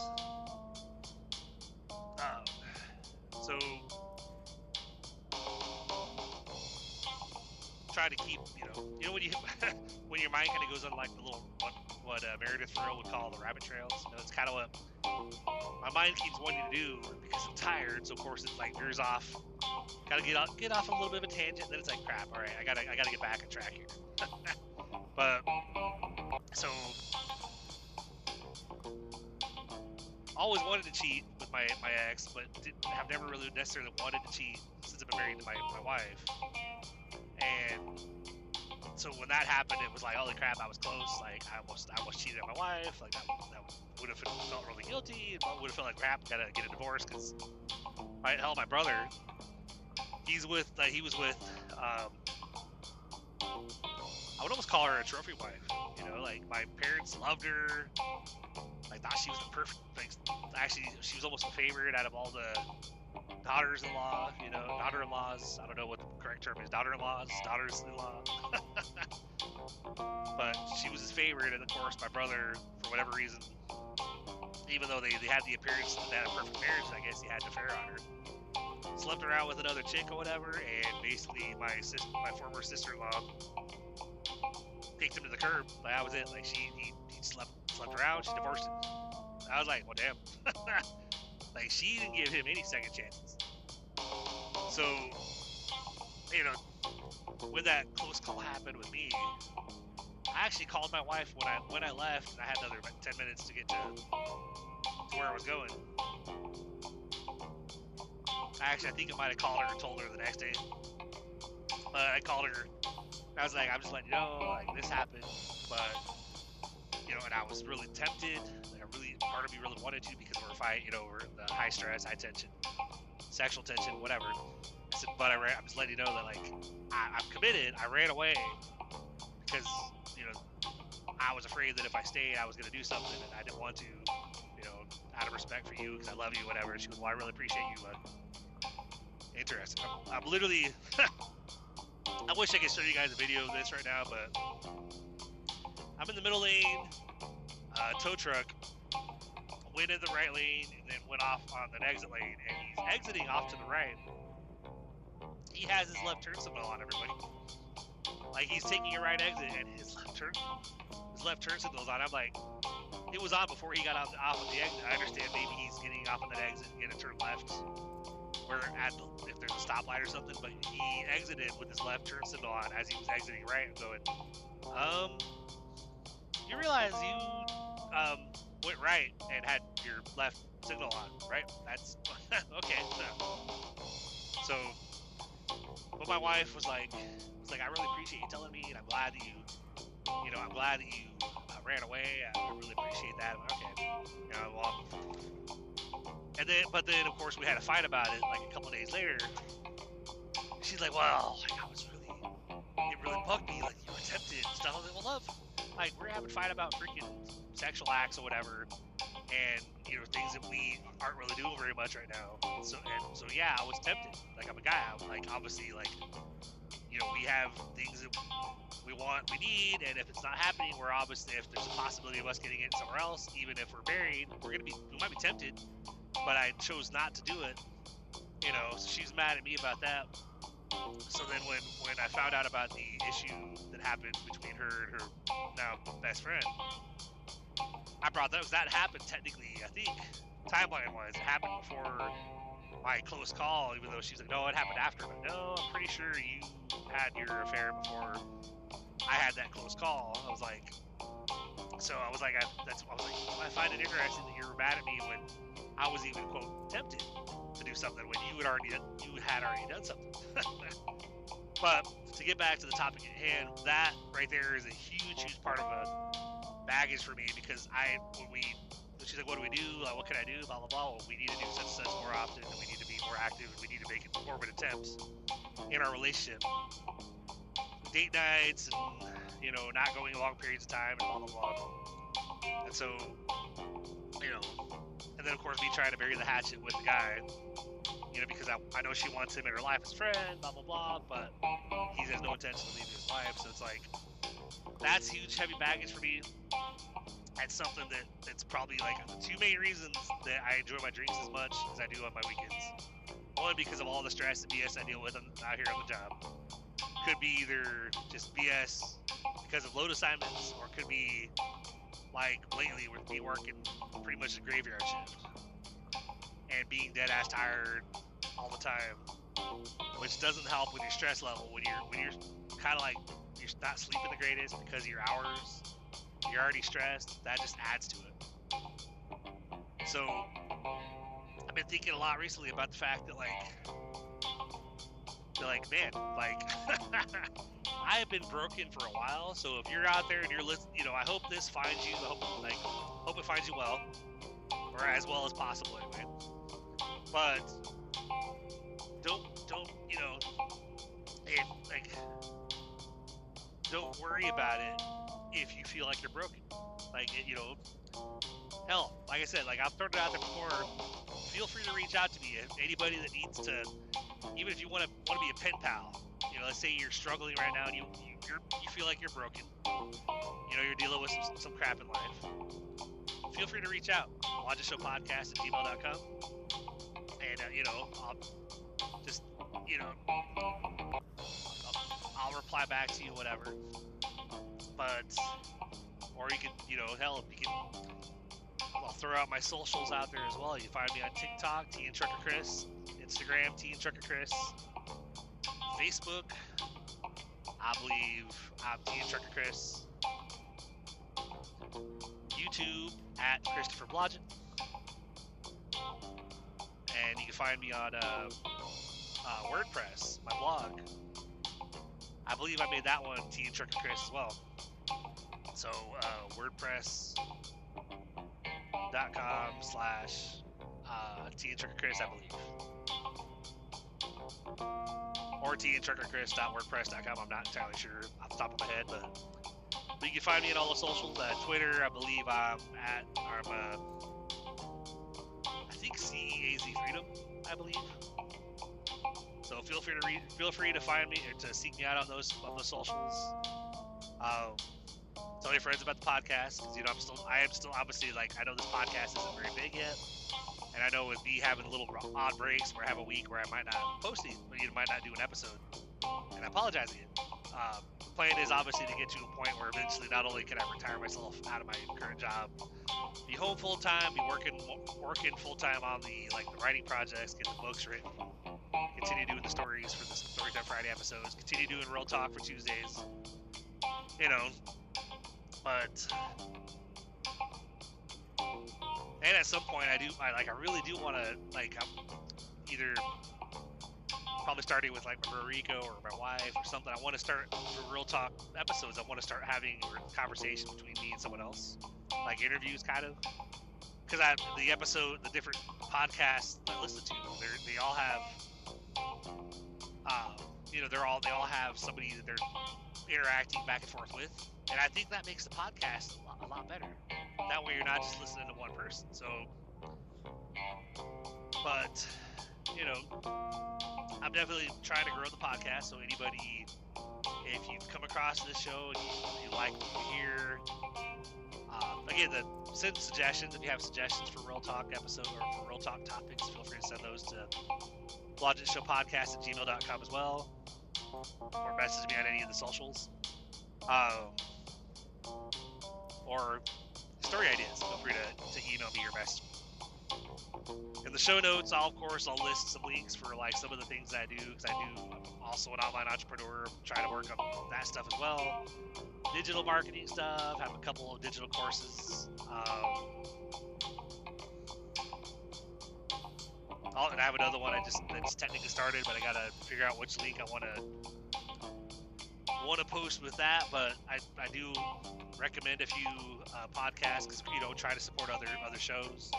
Speaker 1: so try to keep, you know when you when your mind kind of goes on like the little what Meredith For Real would call the rabbit trails. You know, it's kind of what my mind keeps wanting to do because I'm tired. So of course it like veers off. Gotta get off a little bit of a tangent. Then it's like, crap. All right, I gotta get back on track here. But so always wanted to cheat with my ex, but have never really necessarily wanted to cheat since I've been married to my wife. And so when that happened, it was like, holy crap, I was close. Like, I almost cheated on my wife. Like, that would have felt really guilty. It would have felt like crap. Gotta get a divorce because my brother, he was with I would almost call her a trophy wife. You know, like, my parents loved her. I thought she was the perfect, like, actually, she was almost a favorite out of all the daughters-in-law, you know, daughter-in-laws. I don't know what the correct term is. Daughter-in-laws, daughters-in-law. But she was his favorite, and of course, my brother, for whatever reason, even though they had the appearance that they had a perfect marriage, I guess he had an affair on her. Slept around with another chick or whatever, and basically my former sister-in-law picked him to the curb. Like, that was it. Like, he slept around. She divorced him. I was like, well, damn. Like, she didn't give him any second chances. So, you know, when that close call happened with me, I actually called my wife when I left, and I had another 10 minutes to get to where I was going. I think I might have called her and told her the next day. I called her. I was like, I'm just letting you know, like, this happened, but, you know, and I was really tempted. Part of me really wanted to, because we're fighting, you know, over the high stress, high tension, sexual tension, whatever. I said, but I'm just letting you know that, like, I'm committed. I ran away because, you know, I was afraid that if I stayed, I was going to do something, and I didn't want to, you know, out of respect for you, because I love you, whatever. She goes, well, I really appreciate you, but interesting. I'm literally, I wish I could show you guys a video of this right now, but I'm in the middle lane, tow truck went in the right lane and then went off on the exit lane, and he's exiting off to the right. He has his left turn signal on, everybody. Like, he's taking a right exit, and his left turn signal's on. I'm like, it was on before he got off of the exit. I understand maybe he's getting off on that exit and gonna turn left, or if there's a stoplight or something, but he exited with his left turn signal on as he was exiting right. I'm going, you realize you went right and had your left signal on, right? That's okay. So, but my wife was like, I really appreciate you telling me, and I'm glad that you ran away. I really appreciate that. Okay, you know, well, but then of course we had a fight about it. Like, a couple days later, she's like, well, like, it really bugged me, like, you were tempted and stuff. I was like, well, love, like, we're having a fight about freaking sexual acts or whatever, and, you know, things that we aren't really doing very much right now. So yeah, I was tempted. Like, I'm a guy. I'm, like, obviously, like, you know, we have things that we want, we need, and if it's not happening, we're obviously, if there's a possibility of us getting it somewhere else, even if we're married, we might be tempted, but I chose not to do it, you know, so she's mad at me about that. So then when I found out about the issue that happened between her and her now best friend, I brought that happened technically, I think, timeline-wise, it happened before my close call, even though she's like, no, it happened after. But no, I'm pretty sure you had your affair before I had that close call. I was like, I find it interesting that you're mad at me when I was even, quote, tempted to do something when you had already done something. But to get back to the topic at hand, that right there is a huge part of a baggage for me, because she's like, what do we do? Like, what can I do? Blah, blah, blah. Well, we need to do such and such more often, and we need to be more active, and we need to make more of an attempt in our relationship. Date nights, and, you know, not going long periods of time, and blah, blah, blah. And so, you know, and then, of course, me trying to bury the hatchet with the guy, you know, because I know she wants him in her life as a friend, blah, blah, blah, but he has no intention of leaving his life, so it's like, that's huge, heavy baggage for me. That's something that's probably, like, the two main reasons that I enjoy my drinks as much as I do on my weekends. One, because of all the stress and BS I deal with out here on the job. Could be either just BS because of load assignments, or could be, like, lately with me working pretty much a graveyard shift and being dead-ass tired all the time, which doesn't help with your stress level when you're kind of like, you're not sleeping the greatest because of your hours. You're already stressed. That just adds to it. So I've been thinking a lot recently about the fact that, man, like, I have been broken for a while. So if you're out there and you're listening, you know, I hope this finds you. I hope it finds you well, or as well as possible anyway. But don't you know, and, like, don't worry about it if you feel like you're broken. Like, you know, hell, like I said, like, I've thrown it out there before. Feel free to reach out to me. If anybody that needs to, even if you want to be a pen pal. You know, let's say you're struggling right now and you feel like you're broken. You know, you're dealing with some crap in life. Feel free to reach out. WatchTheShowPodcast@gmail.com. And, you know, I'll just, you know, I'll reply back to you, whatever. But, or you can, you know, hell, you can, I'll throw out my socials out there as well. You can find me on TikTok, TNTruckerChris, Instagram, TNTruckerChris, Facebook, I believe I'm TNTruckerChris, YouTube @ChristopherBlodgen, and you can find me on WordPress, my blog. I believe I made that one TNTruckerChris as well. So WordPress.com/TNTruckerChris, I believe. Or TNTruckerChris.wordpress.com. I'm not entirely sure off the top of my head, but you can find me on all the socials. Twitter, I believe I think CEAZ Freedom, I believe. So feel free to find me or to seek me out on those socials. Tell your friends about the podcast, because, you know, I am still obviously, like, I know this podcast isn't very big yet, and I know with me having little odd breaks where I have a week where I might not post it, or you might not do an episode, and I apologize again. The plan is obviously to get to a point where eventually not only can I retire myself out of my current job, be home full time, be working full time on the writing projects, get the books written, continue doing the stories for the Storytime Friday episodes, continue doing Real Talk for Tuesdays, you know. But, and at some point I really do want to, like, I'm either probably starting with, like, my Ricco or my wife or something. I want to start for Real Talk episodes. I want to start having a conversation between me and someone else, like interviews, kind of. Because the different podcasts I listen to, they all have, you know, they all have somebody that they're interacting back and forth with, and I think that makes the podcast a lot better. That way, you're not just listening to one person. So, but you know, I'm definitely trying to grow the podcast. So anybody, if you come across this show and you like what you hear, again, send suggestions. If you have suggestions for Real Talk episode or for Real Talk topics, feel free to send those to blogitshowpodcast@gmail.com as well, or message me on any of the socials, or story ideas. Feel free to email me your message. In the show notes, I'll list some links for like some of the things I do, because I'm also an online entrepreneur, trying to work on that stuff as well. Digital marketing stuff, have a couple of digital courses. And I have another one that's technically started, but I gotta figure out which link I want to post with that. But I do recommend a few podcasts, because you know, try to support other shows.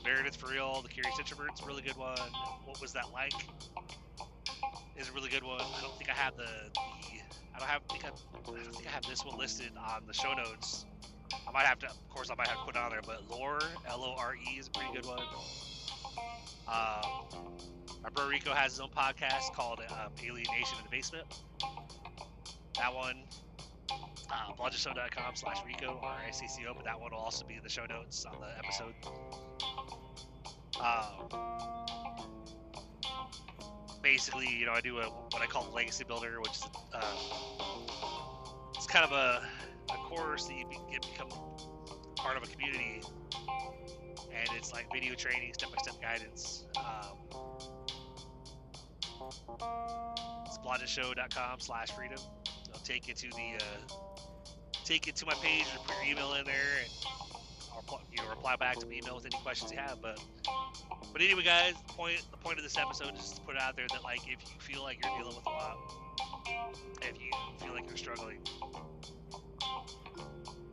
Speaker 1: Meredith For Real, The Curious Introvert's a really good one. What Was That Like is a really good one. I don't think I have I think I have this one listed on the show notes. I might have to put it on there, but Lore, Lore, is a pretty good one. My bro Ricco has his own podcast called Alienation in the Basement. That one, blogitshowpodcast.com/Ricco, RICCO, but that one will also be in the show notes on the episode. Basically, you know, I do what I call Legacy Builder, which is it's kind of a course that you become part of a community, and it's like video training, step-by-step guidance. It's blogitshowpodcast.com/freedom. I'll take you to my page, or put your email in there, and I'll reply back to my email with any questions you have. But anyway, guys, the point of this episode is just to put it out there that, like, if you feel like you're dealing with a lot, if you feel like you're struggling,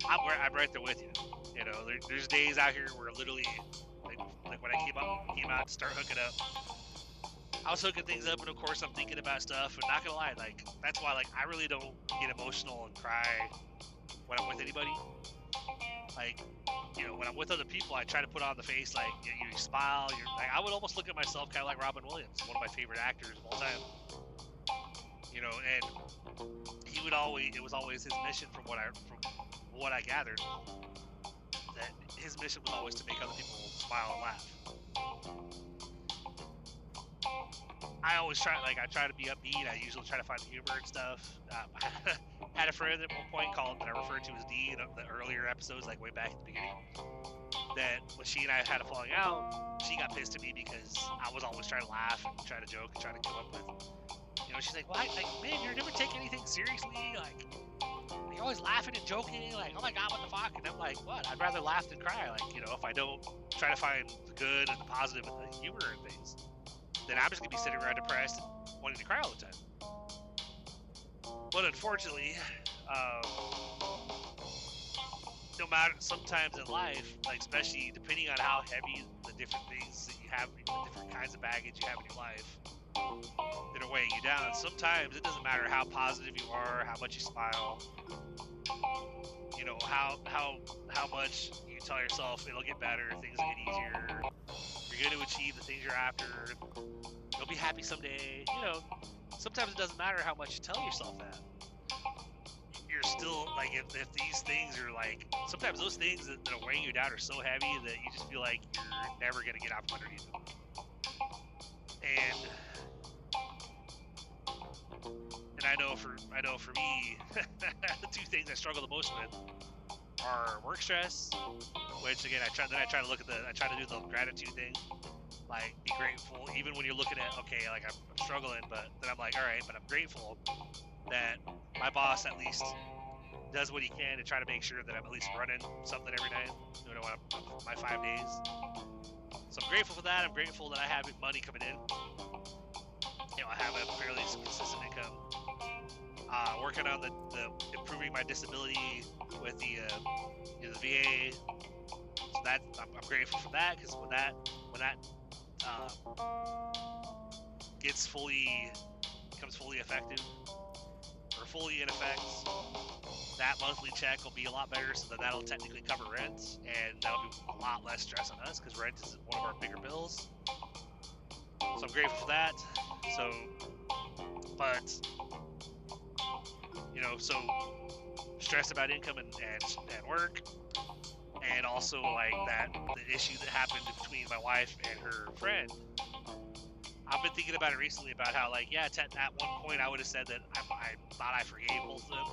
Speaker 1: I'm right there with you. You know, there's days out here where literally, like when I came out to start hooking up, I was hooking things up, and of course I'm thinking about stuff. And not gonna lie, like, that's why, like, I really don't get emotional and cry when I'm with anybody. Like, you know, when I'm with other people, I try to put on the face, like, you smile. Like, I would almost look at myself kind of like Robin Williams, one of my favorite actors of all time. You know, and it was always his mission, from what I gathered, that his mission was always to make other people smile and laugh. I try to be upbeat. I usually try to find the humor and stuff. I had a friend at one point that I referred to as D in the earlier episodes, like way back at the beginning, that when she and I had a falling out, she got pissed at me because I was always trying to laugh and try to joke and try to come up with, you know, she's like, "Why, like, man, you never take anything seriously, like, you're always laughing and joking, like, oh my god, what the fuck?" And I'm like, what? I'd rather laugh than cry. Like, you know, if I don't try to find the good and the positive and the humor in things, then I'm just gonna be sitting around depressed and wanting to cry all the time. But unfortunately, no matter, sometimes in life, like, especially depending on how heavy the different things that you have, the different kinds of baggage you have in your life that are weighing you down, sometimes it doesn't matter how positive you are, how much you smile, you know, how much you tell yourself it'll get better, things will get easier, you're going to achieve the things you're after, you'll be happy someday. You know, sometimes it doesn't matter how much you tell yourself that. You're still, like, if these things are, like, sometimes those things that are weighing you down are so heavy that you just feel like you're never going to get out from underneath them. And I know for me, the two things I struggle the most with are work stress, which again I try to do the gratitude thing, like, be grateful even when you're looking at, okay, like, I'm struggling, but then I'm like, all right, but I'm grateful that my boss at least does what he can to try to make sure that I'm at least running something every day, you know, my 5 days. So I'm grateful for that. I'm grateful that I have money coming in. You know, I have a fairly consistent income. Working on the improving my disability with the VA. So that I'm grateful for that, because when that gets fully becomes fully effective or fully in effect, that monthly check will be a lot better, so that'll technically cover rent, and that'll be a lot less stress on us because rent is one of our bigger bills. So I'm grateful for that. So, but so stress about income and work, and also like the issue that happened between my wife and her friend. I've been thinking about it recently about how, like, yeah, at one point I would have said that I thought I forgave both of them.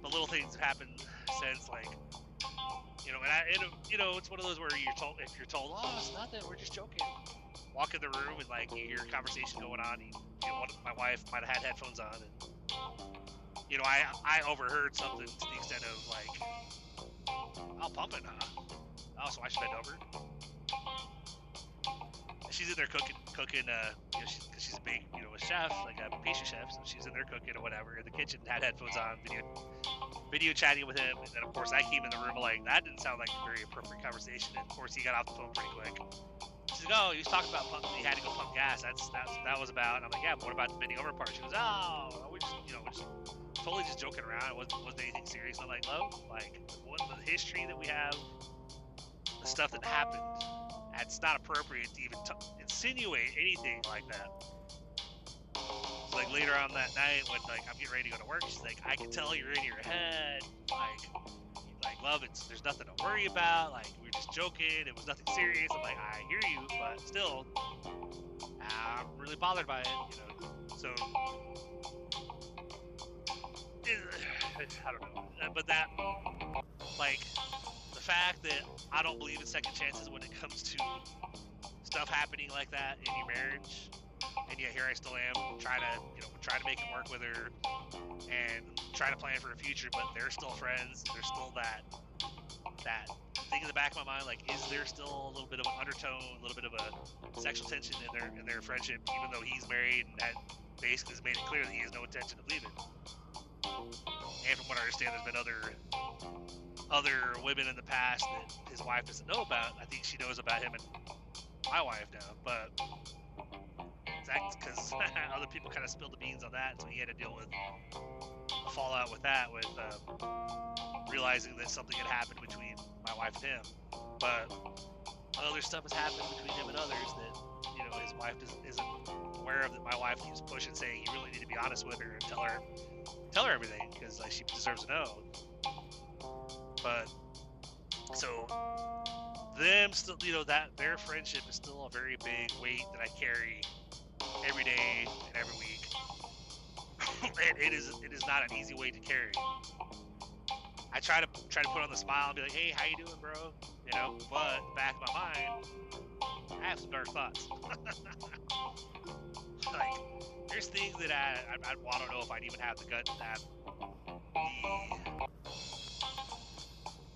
Speaker 1: But little things have happened since, like, it's one of those where if you're told, oh, it's nothing, we're just joking. Walk in the room and, like, you hear a conversation going on. My wife might have had headphones on, and, I overheard something to the extent of, like, oh, pumping, huh? Oh, so I should bend over. She's in there cooking. She's a big, a chef, like a pastry chef. So she's in there cooking or whatever in the kitchen, had headphones on, video chatting with him. And then of course I came in the room like that didn't sound like a very appropriate conversation. And of course he got off the phone pretty quick. She's like, oh, he was talking about he had to go pump gas. That was about. And I'm like, yeah, but what about the bending over part? She goes, oh, we're just totally just joking around. It wasn't anything serious. I'm like, love, like, what the history that we have, the stuff that happened. It's not appropriate to even insinuate anything like that. So, like, later on that night when, like, I'm getting ready to go to work, she's like, I can tell you're in your head. Like, love, there's nothing to worry about. Like, we were just joking. It was nothing serious. I'm like, I hear you, but still, I'm really bothered by it, So, I don't know. But that, like, the fact that I don't believe in second chances when it comes to stuff happening like that in your marriage, and yet here I still am trying to make it work with her and trying to plan for a future, but they're still friends. There's still that thing in the back of my mind, like, is there still a little bit of an undertone, a little bit of a sexual tension in their friendship, even though he's married and basically has made it clear that he has no intention of leaving. And from what I understand, there's been other women in the past that his wife doesn't know about. I think she knows about him and my wife now, but that's because other people kind of spilled the beans on that, so he had to deal with the fallout with that, with realizing that something had happened between my wife and him. But other stuff has happened between him and others that his wife isn't aware of, that my wife keeps pushing, saying you really need to be honest with her and tell her everything, because like, she deserves to know. But so them still, that their friendship is still a very big weight that I carry every day and every week. And it is not an easy weight to carry. I try to put on the smile and be like, hey, how you doing, bro? But back in my mind, I have some dark thoughts. Like, there's things that I don't know if I'd even have the gut to have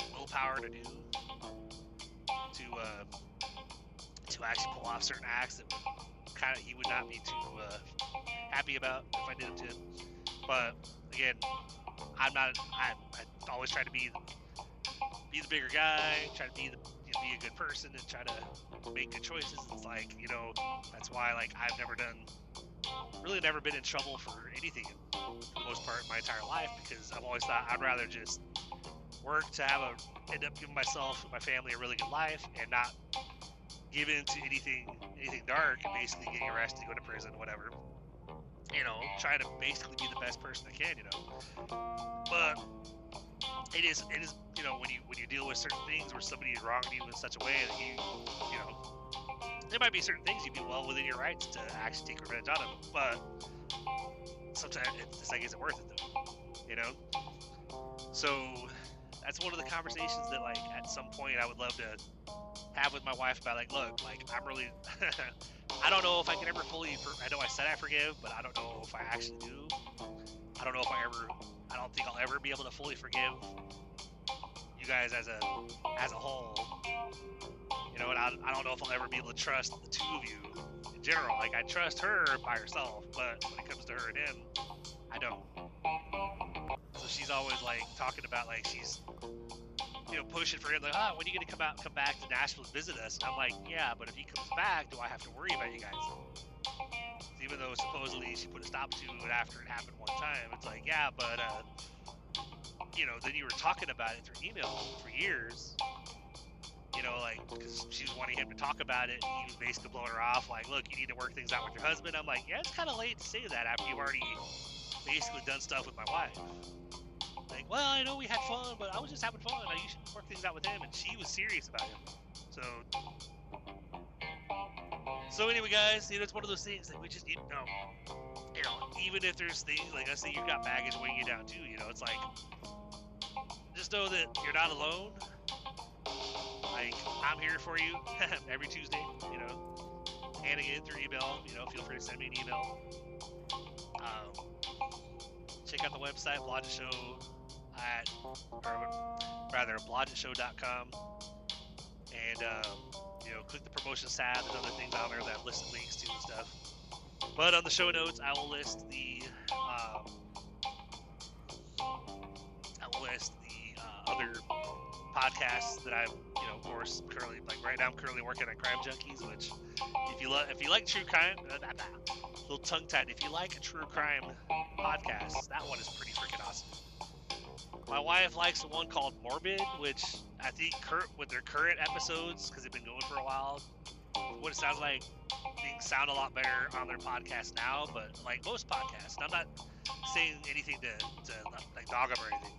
Speaker 1: the willpower to do, to actually pull off certain acts that he would not be too happy about if I did it to him. But again, I always try to be the bigger guy, try to be a good person, and try to make good choices. It's like, that's why, like, I've really never been in trouble for anything for the most part in my entire life, because I've always thought I'd rather just work to end up giving myself and my family a really good life, and not give in to anything dark, and basically getting arrested, go to prison, whatever. Try to basically be the best person I can, But it is, when you deal with certain things where somebody is wronging you in such a way that there might be certain things you'd be well within your rights to actually take revenge on them, but sometimes it's like, is it worth it though? So that's one of the conversations that, like, at some point I would love to have with my wife about, like, look, like, I'm really I don't know if I can ever fully I know I said I forgive, but I don't know if I actually do. I don't know if I don't think I'll ever be able to fully forgive you guys as a whole. And I don't know if I'll ever be able to trust the two of you in general. Like, I trust her by herself, but when it comes to her and him, I don't. So she's always, like, talking about, like, she's pushing for him, like, when are you gonna come back to Nashville and visit us? And I'm like, yeah, but if he comes back, do I have to worry about you guys? even though supposedly she put a stop to it after it happened one time. It's like, yeah, but you know, then you were talking about it through email for years. You know, like, because she was wanting him to talk about it, and he was basically blowing her off, like, look, you need to work things out with your husband. I'm like, yeah, it's kind of late to say that after you've already basically done stuff with my wife. Like, well, I know we had fun, but I was just having fun. You should work things out with him, and she was serious about him. So anyway, guys, you know, it's one of those things that we just need to know. You know, even if there's things, like I say, you've got baggage weighing you down too, you know, it's like, just know that you're not alone. Like, I'm here for you every Tuesday, you know, handing it through email, you know, feel free to send me an email. Check out the website, blogitshow.com, and, you know, click the promotions tab. There's other things on there that I've listed links to and stuff. But on the show notes, I will list the other podcasts that I'm, you know, of course, currently, like right now, I'm currently working on Crime Junkies, which, if you like true crime, little tongue tied. If you like a true crime podcast, that one is pretty freaking awesome. My wife likes the one called Morbid, which I think with their current episodes, because they've been going for a while, what it sounds like, things sound a lot better on their podcast now. But like most podcasts, and I'm not saying anything to like dog them or anything,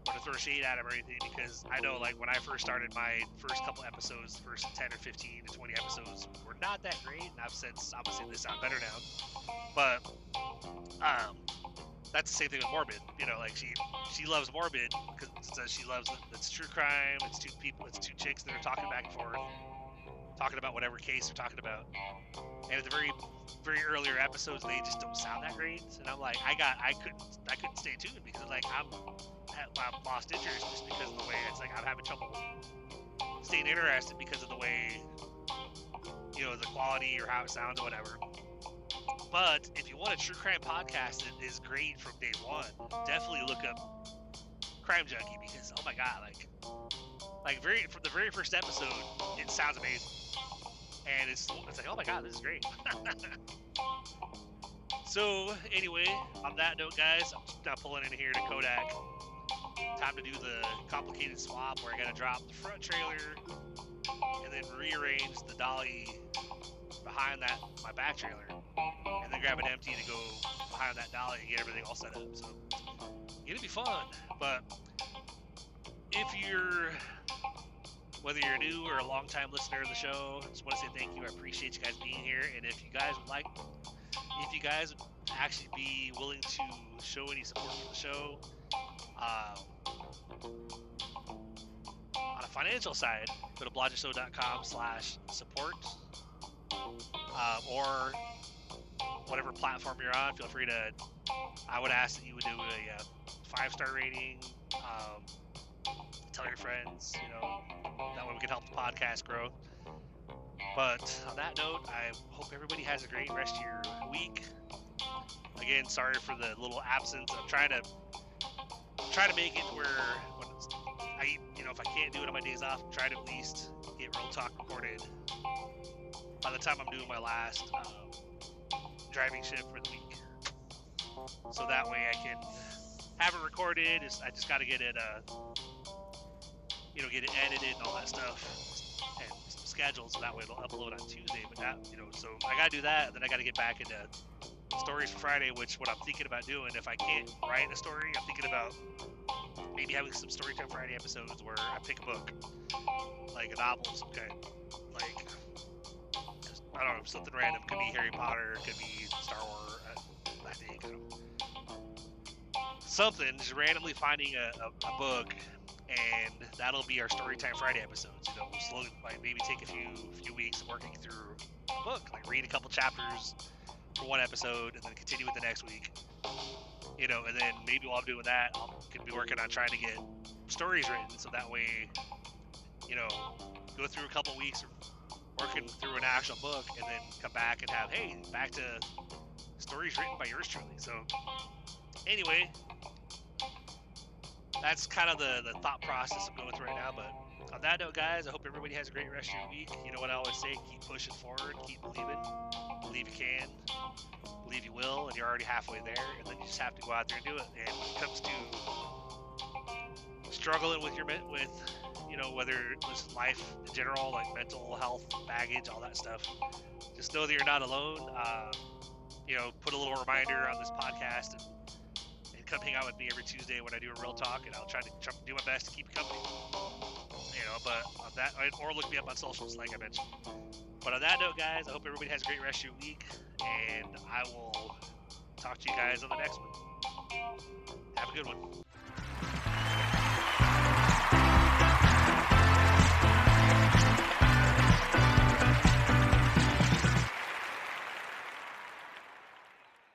Speaker 1: or to throw shade at them or anything, because I know, like, when I first started, my first couple episodes, the first 10 or 15 to 20 episodes were not that great, and I've since obviously they sound better now. But that's the same thing with Morbid. You know, like she loves Morbid because she loves it's true crime. It's two two chicks that are talking back and forth, talking about whatever case they're talking about. And at the very, very earlier episodes, they just don't sound that great. And I'm like, I couldn't stay tuned because like I've lost interest just because of the way it's like I'm having trouble staying interested because of the way, you know, the quality or how it sounds or whatever. But if you want a true crime podcast that is great from day one, definitely look up Crime Junkie, because oh my god, like from the very first episode, it sounds amazing, and it's like, oh my god, this is great. So anyway, on that note, guys, I'm just now pulling in here to Kodak. Time to do the complicated swap where I gotta drop the front trailer and then rearrange the dolly behind my back trailer, and then grab an empty to go behind that dolly and get everything all set up. So it'll be fun. But whether you're new or a long time listener of the show, I just want to say thank you. I appreciate you guys being here, and if you guys would actually be willing to show any support for the show, on a financial side, go to blogitshow.com/support, or whatever platform you're on. Feel free to, I would ask that you would do a 5-star rating, tell your friends, you know, that way we can help the podcast grow. But on that note, I hope everybody has a great rest of your week. Again, sorry for the little absence. I'm trying to make it where if I can't do it on my days off, try to at least get Real Talk recorded by the time I'm doing my last driving shift for the week. So that way I can have it recorded. I just got to get it, get it edited and all that stuff and scheduled, so that way it'll upload on Tuesday. But that, so I got to do that, and then I got to get back into stories for Friday, which what I'm thinking about doing, if I can't write a story, I'm thinking about maybe having some Storytime Friday episodes where I pick a book, like a novel of some kind, like, I don't know, something random. Could be Harry Potter, could be Star Wars, I think, something, just randomly finding a book, and that'll be our Storytime Friday episodes. We'll slowly, like, maybe take a few weeks of working through a book, like read a couple chapters for one episode, and then continue with the next week. And then maybe while I'm doing that, I could be working on trying to get stories written, so that way, go through a couple weeks of working through an actual book, and then come back and have, hey, back to stories written by yours truly. So anyway, that's kind of the thought process I'm going through right now. But on that note, guys, I hope everybody has a great rest of your week. You know what I always say, keep pushing forward, keep believing. believe you can, believe you will, and you're already halfway there, and then you just have to go out there and do it. And when it comes to struggling with you know, whether it's life in general, like mental health, baggage, all that stuff, just know that you're not alone. You know, put a little reminder on this podcast and come hang out with me every Tuesday when I do a real talk, and I'll try to do my best to keep you company. You know, but on that, or look me up on socials, like I mentioned. But on that note, guys, I hope everybody has a great rest of your week, and I will talk to you guys on the next one. Have a good one.